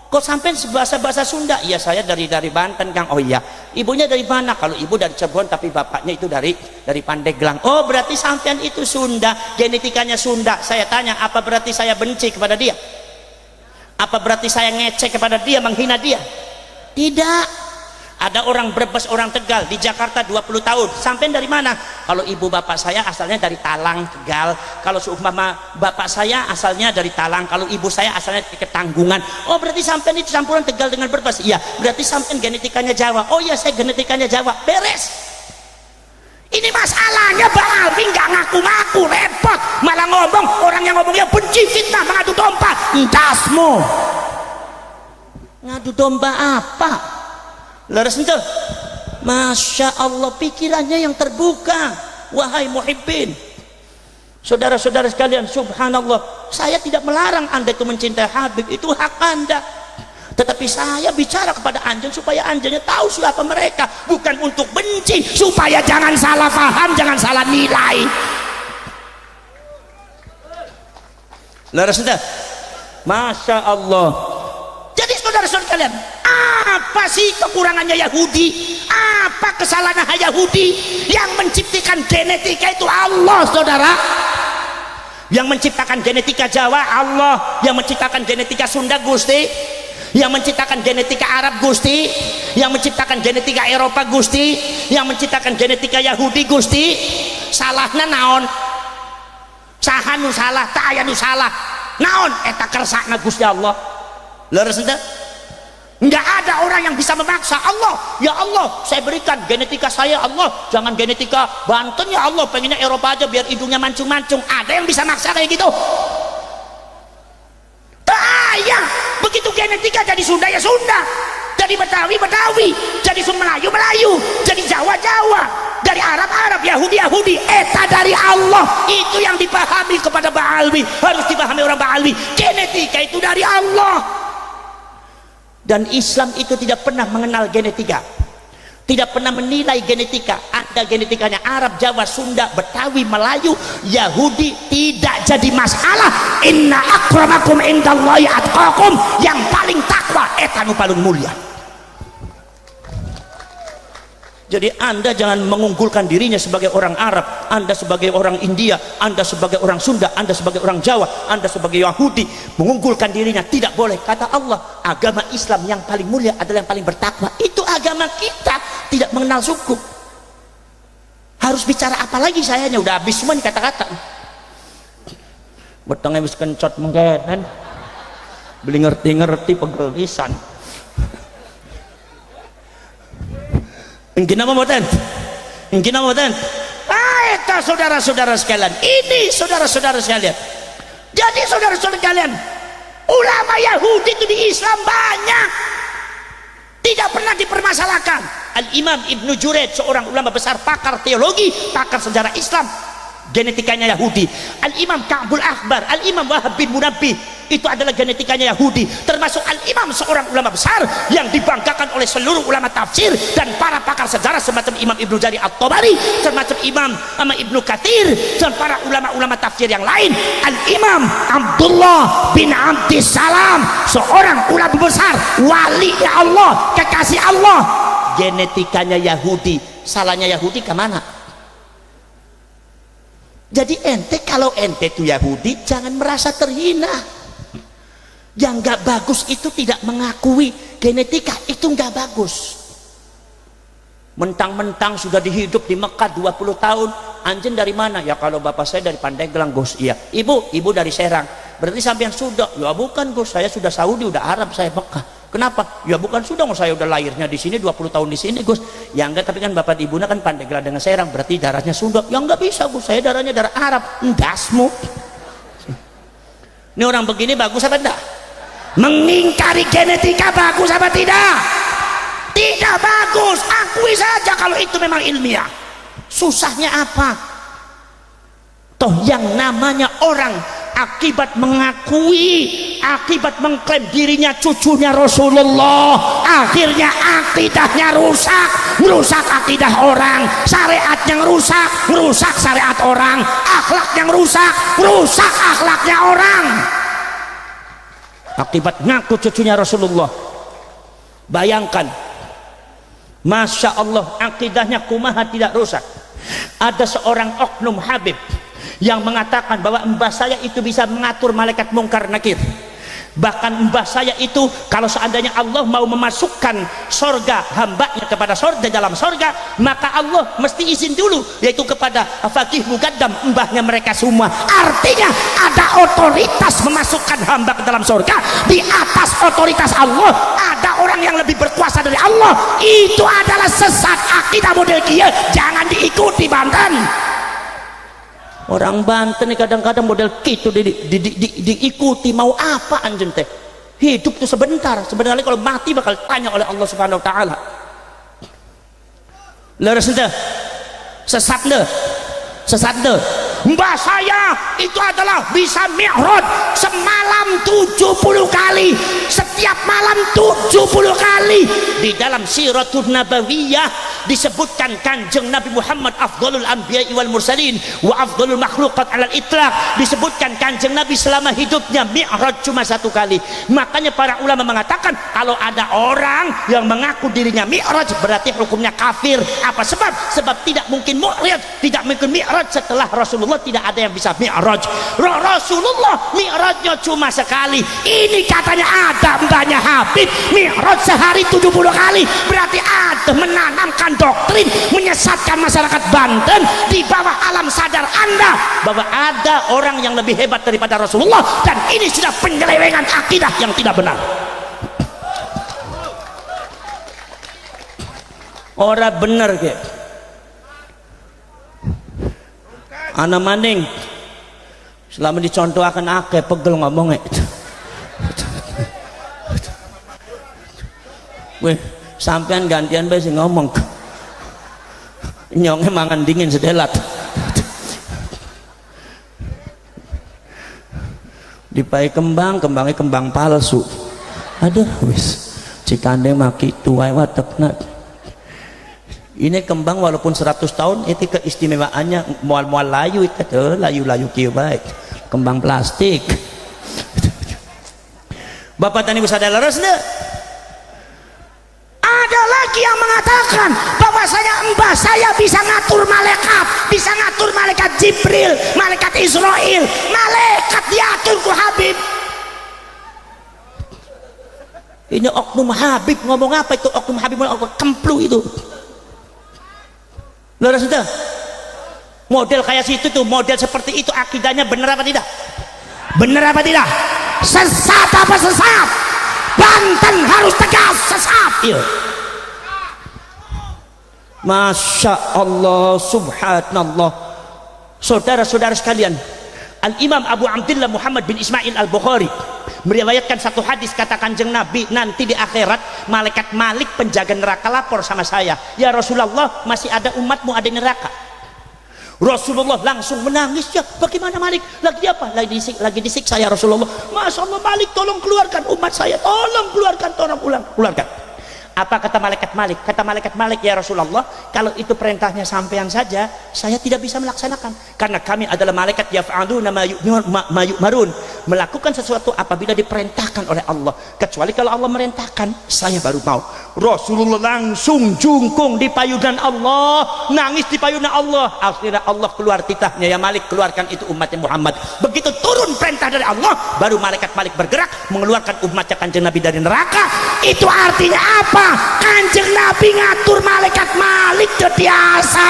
kok sampai bahasa Sunda? Iya, saya dari Banten Kang. Oh iya, ibunya dari mana? Kalau ibu dari Cirebon tapi bapaknya itu dari Pandeglang. Oh berarti sampean itu Sunda, genetikanya Sunda. Saya tanya, apa berarti saya benci kepada dia? Apa berarti saya ngecek kepada dia, menghina dia? Tidak. Ada orang Brebes, orang Tegal di Jakarta 20 tahun. Sampai dari mana? Kalau ibu bapak saya asalnya dari Talang, Tegal. Kalau seumpama bapak saya asalnya dari Talang, kalau ibu saya asalnya dari Ketanggungan. Oh, berarti sampai itu campuran Tegal dengan Brebes. Iya, berarti sampai genetikanya Jawa. Oh iya, saya genetikanya Jawa. Beres. Ini masalahnya Mbak Alwi nggak ngaku-ngaku, repot. Malah ngomong, orang yang ngomongnya benci, fitnah, mengadu domba. Entasmu. Ngadu domba apa? Leres ente? Masya Allah, pikirannya yang terbuka. Wahai muhibbin, saudara-saudara sekalian, subhanallah, saya tidak melarang anda itu mencintai Habib, itu hak anda. Tetapi saya bicara kepada anjing supaya anjingnya tahu siapa mereka, bukan untuk benci, supaya jangan salah paham, jangan salah nilai. Leres ente? Masya Allah. Jadi saudara-saudara sekalian, apa sih kekurangannya Yahudi? Apa kesalahan Yahudi? Yang menciptakan genetika itu Allah, saudara. Yang menciptakan genetika Jawa Allah, yang menciptakan genetika Sunda Gusti, yang menciptakan genetika Arab Gusti, yang menciptakan genetika Eropa Gusti, yang menciptakan genetika Yahudi Gusti. Salahnya naon? Sahanu salah, ta'ayanu salah. Naon eta kersakna Gusti Allah. Leres ente? Enggak ada orang yang bisa memaksa Allah. Ya Allah, saya berikan genetika saya, Allah, jangan genetika Banten ya Allah, pengennya Eropa aja biar hidungnya mancung-mancung. Ada yang bisa maksa kayak gitu? Ya, begitu genetika jadi Sunda ya Sunda, jadi Betawi Betawi, jadi Melayu Melayu, jadi Jawa Jawa, dari Arab Arab, Yahudi Yahudi. Eta dari Allah. Itu yang dipahami kepada Ba'alwi, harus dipahami orang Ba'alwi. Genetika itu dari Allah. Dan Islam itu tidak pernah mengenal genetika, tidak pernah menilai genetika. Ada genetikanya Arab, Jawa, Sunda, Betawi, Melayu, Yahudi, tidak jadi masalah. Inna akramakum indallahi atqakum, yang paling takwa eta nu paling mulia. Jadi anda jangan mengunggulkan dirinya sebagai orang Arab, anda sebagai orang India, anda sebagai orang Sunda, anda sebagai orang Jawa, anda sebagai Yahudi, mengunggulkan dirinya. Tidak boleh. Kata Allah, agama Islam yang paling mulia adalah yang paling bertakwa. Itu agama kita, tidak mengenal suku. Harus bicara apa lagi sayanya? Udah habis semua nih kata-kata. Betengnya wis kencot mengkenan, beli ngerti-ngerti pegel pisan. Engkina moten, engkina moten. Eta saudara-saudara sekalian, ini saudara-saudara sekalian. Jadi saudara-saudara sekalian, ulama Yahudi itu di Islam banyak, tidak pernah dipermasalahkan. Al-Imam Ibnu Jurayd, seorang ulama besar, pakar teologi, pakar sejarah Islam, genetikanya Yahudi. Al-Imam Ka'bul Akhbar, Al-Imam Wahab bin Munabbih, itu adalah genetikanya Yahudi. Termasuk Al-Imam, seorang ulama besar yang dibanggakan oleh seluruh ulama tafsir dan para pakar sejarah semacam Imam Ibnu Jarir At-Tabari, semacam Imam Ibnu Katsir, dan para ulama-ulama tafsir yang lain. Al-Imam Abdullah bin Abdissalam, seorang ulama besar, wali Allah, kekasih Allah, genetikanya Yahudi. Salahnya Yahudi kemana? Jadi ente, kalau ente itu Yahudi, jangan merasa terhina. Yang gak bagus itu tidak mengakui genetika, itu gak bagus. Mentang-mentang sudah dihidup di Mekah 20 tahun. Anjen dari mana? Ya kalau bapak saya dari Pandeglang, Gus. Iya. Ibu dari Serang. Berarti sampean sudah? Ya bukan, Gus, saya sudah Saudi, udah Arab, saya Mekah. Kenapa? Ya bukan sudah, saya udah lahirnya di sini, 20 tahun di sini, Gus. Ya enggak, tapi kan bapak ibunya kan Pandeglang dengan Serang, berarti darahnya Sunda. Ya enggak bisa, Gus, saya darahnya darah Arab. Endasmu. Ini orang begini bagus apa enggak? Mengingkari genetika bagus apa tidak? Tidak bagus. Akui saja kalau itu memang ilmiah. Susahnya apa? Toh yang namanya orang akibat mengakui, akibat mengklaim dirinya cucunya Rasulullah, akhirnya akidahnya rusak akidah orang, syariatnya rusak syariat orang, akhlaknya rusak akhlaknya orang, akibat ngaku cucunya Rasulullah. Bayangkan, Masya Allah, akidahnya kumaha tidak rusak. Ada seorang oknum Habib yang mengatakan bahwa mbah saya itu bisa mengatur malaikat mungkar nakir. Bahkan mbah saya itu kalau seandainya Allah mau memasukkan sorga hambanya kepada sorga dalam sorga, maka Allah mesti izin dulu, yaitu kepada Faqih Muqaddam, mbahnya mereka semua. Artinya ada otoritas memasukkan hamba ke dalam sorga. Di atas otoritas Allah ada orang yang lebih berkuasa dari Allah. Itu adalah sesat akidah model kia, jangan diikuti Banten. Orang Banten nih kadang-kadang model gitu diikuti. Mau apa anjing teh? Hidup tuh sebentar, sebenarnya kalau mati bakal tanya oleh Allah Subhanahu wa taala. Leres ente sesat deh. Mbah saya itu adalah bisa mi'raj semalam 70 kali, setiap malam 70 kali. Di dalam Siratun Nabawiyah disebutkan Kanjeng Nabi Muhammad afdhalul anbiya'i wal mursalin wa afdhalul makhluqat alal itlaq. Disebutkan Kanjeng Nabi selama hidupnya mi'raj cuma 1 kali. Makanya para ulama mengatakan kalau ada orang yang mengaku dirinya mi'raj berarti hukumnya kafir. Apa sebab? Sebab tidak mungkin mi'raj setelah Rasulullah tidak ada yang bisa mi'raj. Rasulullah mi'rajnya cuma sekali. Ini katanya ada mbahnya Habib mi'raj sehari 70 kali. Berarti ada menanamkan doktrin menyesatkan masyarakat Banten di bawah alam sadar Anda bahwa ada orang yang lebih hebat daripada Rasulullah, dan ini sudah penyelewengan akidah yang tidak benar. Orang bener ke anak maning selama dicontohkan akeh pegel ngomongnya. Weh, sampean gantian bae sing ngomong. Nyongnya mangan dingin sedelat. Dipai kembangnya kembang palsu. Aduh wis cikande maki tuai watekna. Ini kembang walaupun 100 tahun itu keistimewaannya mual-mual layu itu tuh, layu-layu kieu baik. Kembang plastik. Bapak tani bisa ada leres deh. Ada lagi yang mengatakan bahwasanya mbah saya bisa ngatur malaikat Jibril, malaikat Israel, malaikat diatur ku Habib. Ini oknum Habib ngomong apa itu? Oknum Habib ngomong kemplu itu. Leres itu model kayak situ tuh, model seperti itu akidahnya benar apa tidak? Benar apa tidak? Sesat apa sesat? Banten harus tegas sesat. Iya. Masya Allah, subhanallah. Saudara-saudara sekalian, Al-Imam Abu Abdillah Muhammad bin Ismail Al-Bukhari meriwayatkan satu hadis, kata Kanjeng Nabi, nanti di akhirat malaikat Malik penjaga neraka lapor sama saya, ya Rasulullah masih ada umatmu ada di neraka. Rasulullah langsung menangis, ya bagaimana Malik? Lagi apa? Lagi disiksa ya Rasulullah. Masya Allah Malik, tolong keluarkan umat saya, tolong keluarkan, keluarkan. Apa kata malaikat Malik? Kata malaikat Malik, ya Rasulullah, kalau itu perintahnya sampean saja, saya tidak bisa melaksanakan, karena kami adalah malaikat yaf'aluna ma yu'marun, melakukan sesuatu apabila diperintahkan oleh Allah, kecuali kalau Allah merintahkan, saya baru mau. Rasulullah langsung jungkung di payunan Allah, nangis di payunan Allah. Akhirnya Allah keluar titahnya, ya Malik, keluarkan itu umatnya Muhammad. Begitu turun perintah dari Allah, baru malaikat Malik bergerak mengeluarkan umatnya Kanjeng Nabi dari neraka. Itu artinya apa? Kanjeng Nabi ngatur malaikat Malik biasa,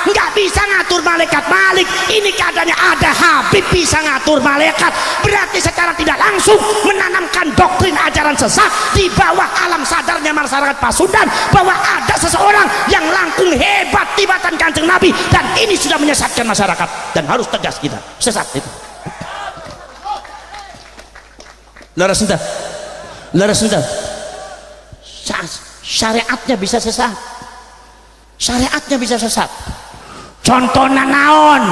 nggak bisa ngatur malaikat Malik. Ini keadaannya ada Habib bisa ngatur malaikat, berarti secara tidak langsung menanamkan doktrin ajaran sesat di bawah alam sadarnya masyarakat Pasundan bahwa ada seseorang yang langkung hebat tibatan Kanjeng Nabi, dan ini sudah menyesatkan masyarakat dan harus tegas kita. Sesat itu. Leres entah. Syariatnya bisa sesat, contohnya naon?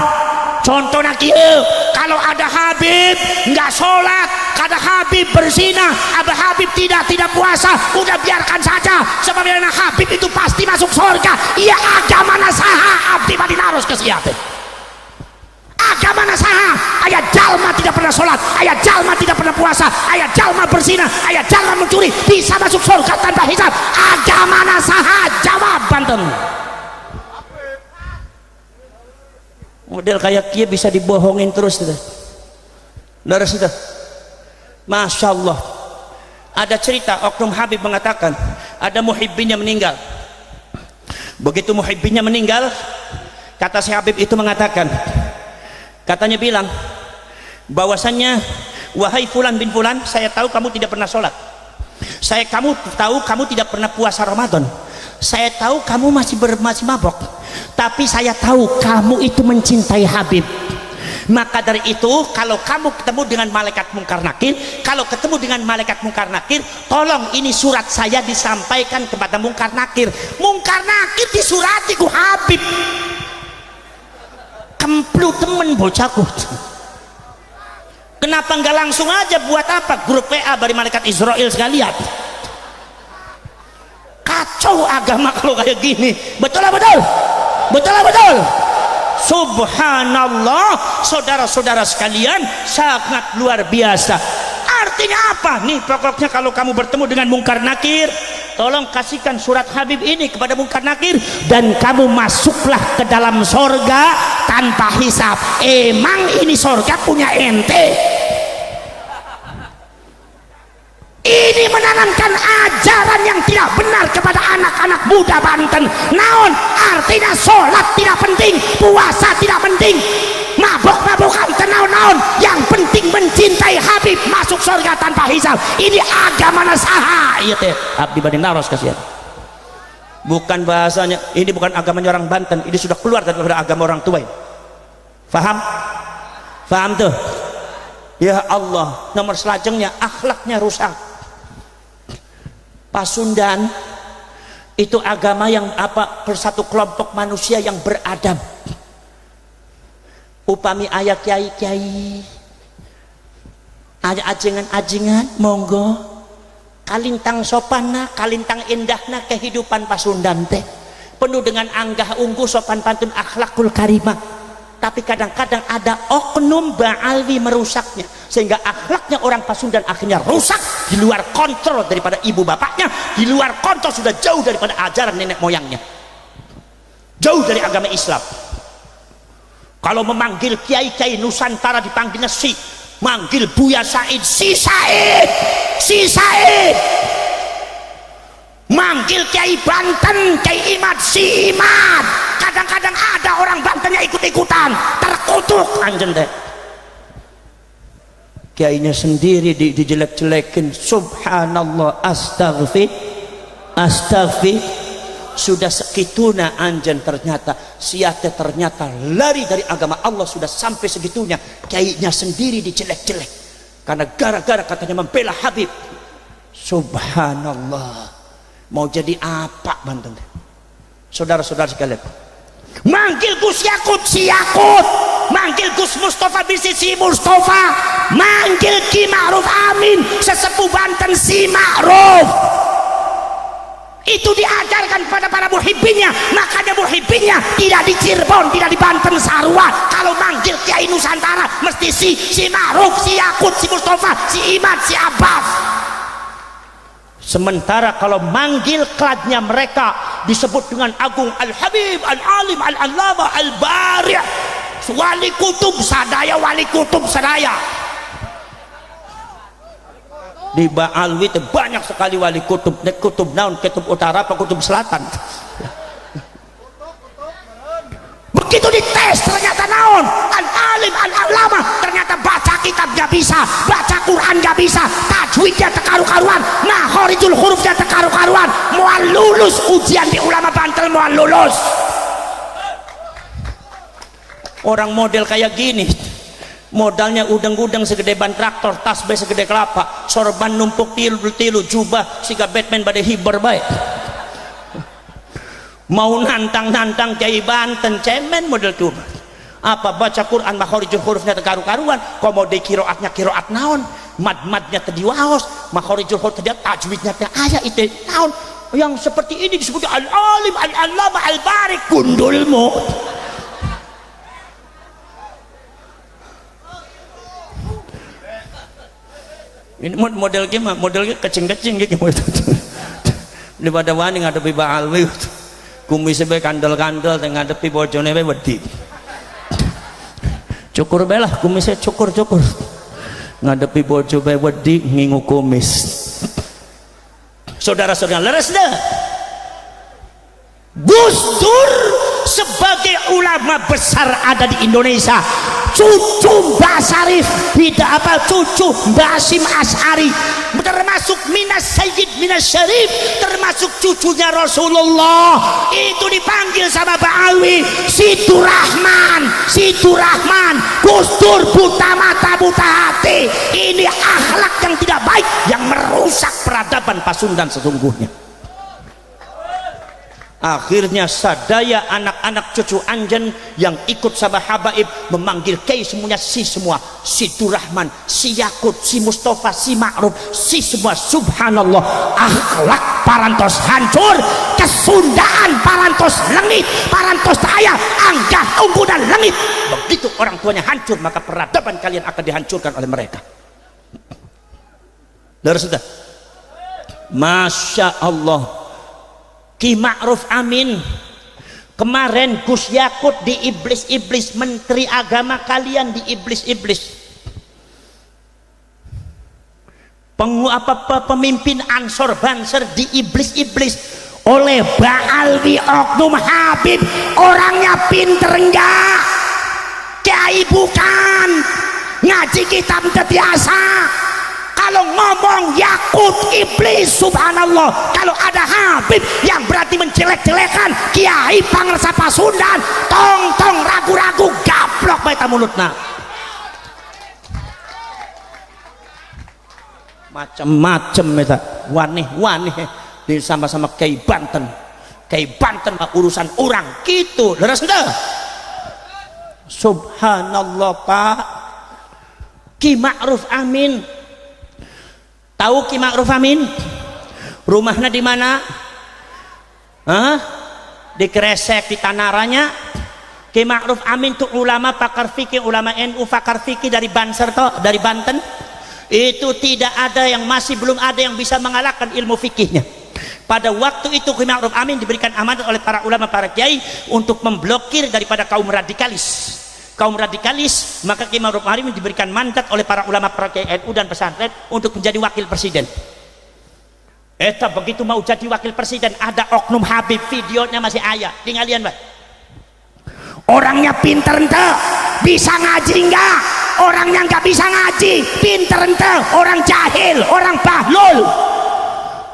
Contohnya kieu, kalau ada Habib nggak sholat, ada Habib berzina, ada Habib tidak puasa, udah biarkan saja, sebabnya Habib itu pasti masuk surga. Iya, agama nasaha abdi badi naros kesiate. Agama nasaha, ayat jalma tidak pernah sholat, ayat jalma tidak pernah puasa, ayat jalma berzina, ayat jalma mencuri, bisa masuk surga tanpa hisab. Agama nasaha, jawab Banten. Model kayak kia bisa dibohongin terus. Leres itu. Masya Allah, ada cerita oknum Habib mengatakan ada muhibbinnya meninggal. Begitu muhibbinnya meninggal, kata si Habib itu mengatakan, katanya bilang bahwasannya, wahai fulan bin fulan, saya tahu kamu tidak pernah sholat, kamu tahu kamu tidak pernah puasa Ramadan, saya tahu kamu masih mabok, tapi saya tahu kamu itu mencintai Habib. Maka dari itu, kalau kamu ketemu dengan malaikat mungkar nakir, tolong ini surat saya disampaikan kepada mungkar nakir. Mungkar nakir disurati ku Habib. Kemplu temen bocahku. Kenapa enggak langsung aja buat apa grup PA dari malaikat Israel sekalian? Kacau agama kalau kayak gini. Betul lah betul. Betul lah betul. Subhanallah, saudara-saudara sekalian, sangat luar biasa. Artinya apa nih? Pokoknya kalau kamu bertemu dengan mungkar nakir, tolong kasihkan surat Habib ini kepada mungkar nakir, dan kamu masuklah ke dalam sorga tanpa hisab. Emang ini sorga punya ente? Ini menanamkan ajaran yang tidak benar kepada anak-anak muda Banten. Naon artinya sholat tidak penting, puasa tidak penting, mabok-mabokan tenaun-naun, yang penting mencintai Habib, masuk surga tanpa hisab. Ini agama nasaha. Iya teh abdi badin naros kasihan. Bukan bahasanya, ini bukan agamanya orang Banten, ini sudah keluar daripada agama orang tua. Faham? Faham tuh? Ya Allah, nomor selanjutnya akhlaknya rusak. Pasundan itu agama yang apa, persatu kelompok manusia yang beradab. Upami ayat kiai-kiai, ada ajengan-ajengan, monggo kalintang sopanna, kalintang indahna kehidupan Pasundan teh penuh dengan anggah ungguh, sopan pantun, akhlakul karimah. Tapi kadang-kadang ada oknum ba'alwi merusaknya, sehingga akhlaknya orang Pasundan akhirnya rusak, di luar kontrol daripada ibu bapaknya, di luar kontrol, sudah jauh daripada ajaran nenek moyangnya, jauh dari agama Islam. Kalau memanggil kiai-kiai Nusantara dipanggilnya si, manggil Buya Said, si Said, si Said. Manggil Kiai Banten, Kiai Imad, si Imad. Kadang-kadang ada orang Bantennya ikut-ikutan, terkutuk anjen deh. Kiainya sendiri dijelek-jelekin. Subhanallah, astagfir. Sudah sekituna anjen, ternyata siate ternyata lari dari agama Allah, sudah sampai segitunya. Kiainya sendiri dijelek-jelek karena gara-gara katanya membela Habib. Subhanallah. Mau jadi apa Banten? Saudara-saudara sekalian, manggil Gus Yakut, si Yakut, manggil Gus Mustafa bisi si Mustafa, manggil Ki Ma'ruf Amin sesepuh Banten si Ma'ruf. Itu diajarkan kepada para muhibbinnya. Makanya muhibbinnya tidak di Cirebon, tidak di Banten Sarua. Kalau manggil Kiai Nusantara mesti si Ma'ruf, si Yakut, si Mustafa, si Imad, si Abbas. Sementara kalau manggil kladnya mereka disebut dengan agung, Al-Habib, Al-Alim, Al-Allama, Al-Bari', wali kutub sadaya, wali kutub sadaya. Di Ba'alwi itu banyak sekali wali kutub. Kutub naon, kutub utara apa kutub selatan? Begitu dites ternyata naon, Al-Alim, Al-Allama, ternyata baca kitab gak bisa, baca Quran gak bisa, tajwidnya tekaru-karuan, makhorijul hurufnya tekaru-karuan. Mual lulus ujian di ulama Banten, mual lulus. Orang model kayak gini, modalnya udang-udang segede ban traktor, tasbih segede kelapa, sorban numpuk tilu, jubah siga Batman pada hiber baik. Mau nantang-nantang Kiai Banten, cemen model tuh. Apa baca Quran makhorijul hurufnya tekaru-karuan, kok mau kiroatnya kiroat naon, mad-madnya tadi waos, makhorijul huruf tadi tajwidnya teh aya itu naon. Yang seperti ini disebut Al-Alim, Al-Allama, Al-Bari, gundulmu. Ini model gimana? Model kecing-kecing gitu. Daripada wani ngadepi Ba'alwi, kumis bae kandel-kandel teng ngadepi bojone bae wedi. Cukur bae lah kumisnya, cukur. ngadepi bojo bae wedi ngingu kumis. Saudara-saudara, leres dah. Gus Dur sebagai ulama besar ada di Indonesia, cucu Mbak Syarif, tidak apa, cucu Mbak Hasyim Asy'ari, termasuk minas Sayyid minas Syarif, termasuk cucunya Rasulullah, itu dipanggil sama Pak Alwi Siturahman. Siturahman, Gus Dur buta mata buta hati. Ini akhlak yang tidak baik yang merusak peradaban Pasundan sesungguhnya. Akhirnya sadaya anak-anak cucu Anjen yang ikut sama habaib memanggil Kiai semuanya si semua, si Turahman, si Yakut, si Mustafa, si Ma'ruf, si semua. Subhanallah, akhlak parantos hancur, kesundaan parantos lengit, parantos daya anggah unggu dan lengit. Begitu orang tuanya hancur, maka peradaban kalian akan dihancurkan oleh mereka. Dari sudah, Masya Allah. Ki Ma'ruf Amin kemarin Gus Yakut di iblis-iblis, menteri agama kalian di iblis-iblis, pemimpin Ansor Banser di iblis-iblis oleh Ba'alwi Oknum Habib. Orangnya pinter enggak? Kiai bukan, ngaji kitab biasa. Kalau ngomong Yakut iblis, subhanallah. Kalau ada Habib yang berarti menjelek-jelekan Kiai Pangersa Pasundan, tong-tong ragu-ragu gaplok baita mulutna. Macem-macem eta waneh-waneh di sama-sama Kiai Banten. Kiai Banten urusan orang gitu. Leres dah. Subhanallah Pak. Ki Ma'ruf Amin, tahu Ki Ma'ruf Amin? Rumahnya di mana? Di Kresek, di Tanaranya. Ki Ma'ruf Amin itu ulama pakar fikih, ulama NU pakar fikih dari Banser toh, dari Banten. Itu tidak ada yang, masih belum ada yang bisa mengalahkan ilmu fikihnya. Pada waktu itu Ki Ma'ruf Amin diberikan amanat oleh para ulama, para kiai untuk memblokir daripada kaum radikalis. Kaum radikalis, maka Ki Ma'ruf Amin diberikan mandat oleh para ulama, para kiai NU dan pesantren untuk menjadi wakil presiden. Eta begitu mau jadi wakil presiden, ada oknum Habib, videonya masih ayah, tinggalin Pak. Orangnya pinter ente, bisa ngaji enggak? Orangnya enggak bisa ngaji, pinter ente, orang jahil, orang bahlul.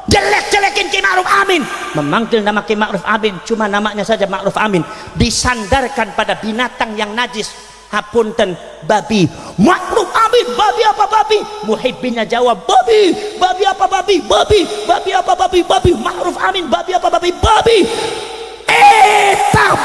Jelek-jelekin Ki Ma'ruf Amin, memanggil nama Ki Ma'ruf Amin, cuma namanya saja Ma'ruf Amin, disandarkan pada binatang yang najis. Hapunten, babi. Ma'ruf Amin, babi apa babi? Muhibbinnya jawab, babi. Babi apa babi? Babi. Babi apa babi? Babi. Ma'ruf Amin, babi apa babi? Babi.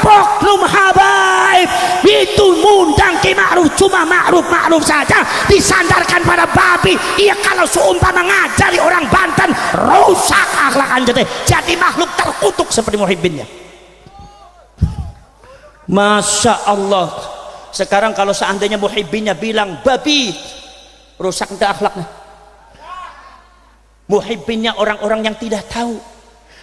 Oknum habaib itu mundang Ki Ma'ruf, cuma Ma'ruf saja disandarkan pada babi. Iya, kalau seumpama ngajari orang Banten, rusak akhlak anjete, jadi makhluk terkutuk seperti muhibbinnya. Masya Allah. Sekarang kalau seandainya muhibbinnya bilang babi, rusak entah akhlaknya. Muhibbinnya orang-orang yang tidak tahu,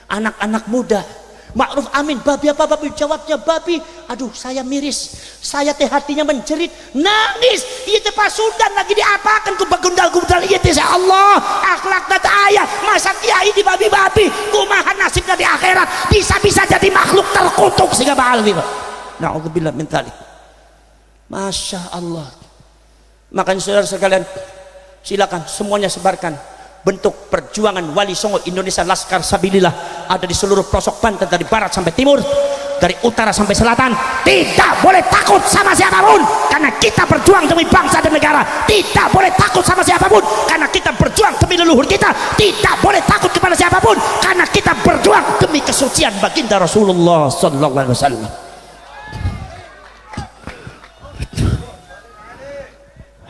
anak-anak muda. Ma'ruf Amin, babi apa babi? Jawabnya babi. Aduh, saya miris, saya teh hatinya menjerit, nangis. Iya teh Pasundan lagi diapakan ku begundal-gundal. Iya teh Allah, akhlak data ayah, masa kiai di babi-babi, kumaha nasibnya di akhirat, bisa-bisa jadi makhluk terkutuk sehingga Ba'alwi. Na'udzubillah min dzalik. Masya Allah. Makanya saudara sekalian, silakan semuanya sebarkan bentuk perjuangan Wali Songo Indonesia Laskar Sabilillah ada di seluruh pelosok Banten, dari barat sampai timur, dari utara sampai selatan. Tidak boleh takut sama siapapun, karena kita berjuang demi bangsa dan negara. Tidak boleh takut sama siapapun, karena kita berjuang demi leluhur kita. Tidak boleh takut kepada siapapun, karena kita berjuang demi kesucian baginda Rasulullah sallallahu alaihi wasallam.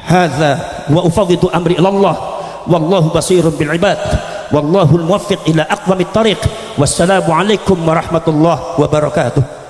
Hadza wa ufawwidu amri ila Allah wallahu basirun bil ibad wallahu al muwaffiq ila aqwamit thariq. Wassalamu alaikum warahmatullahi wabarakatuh.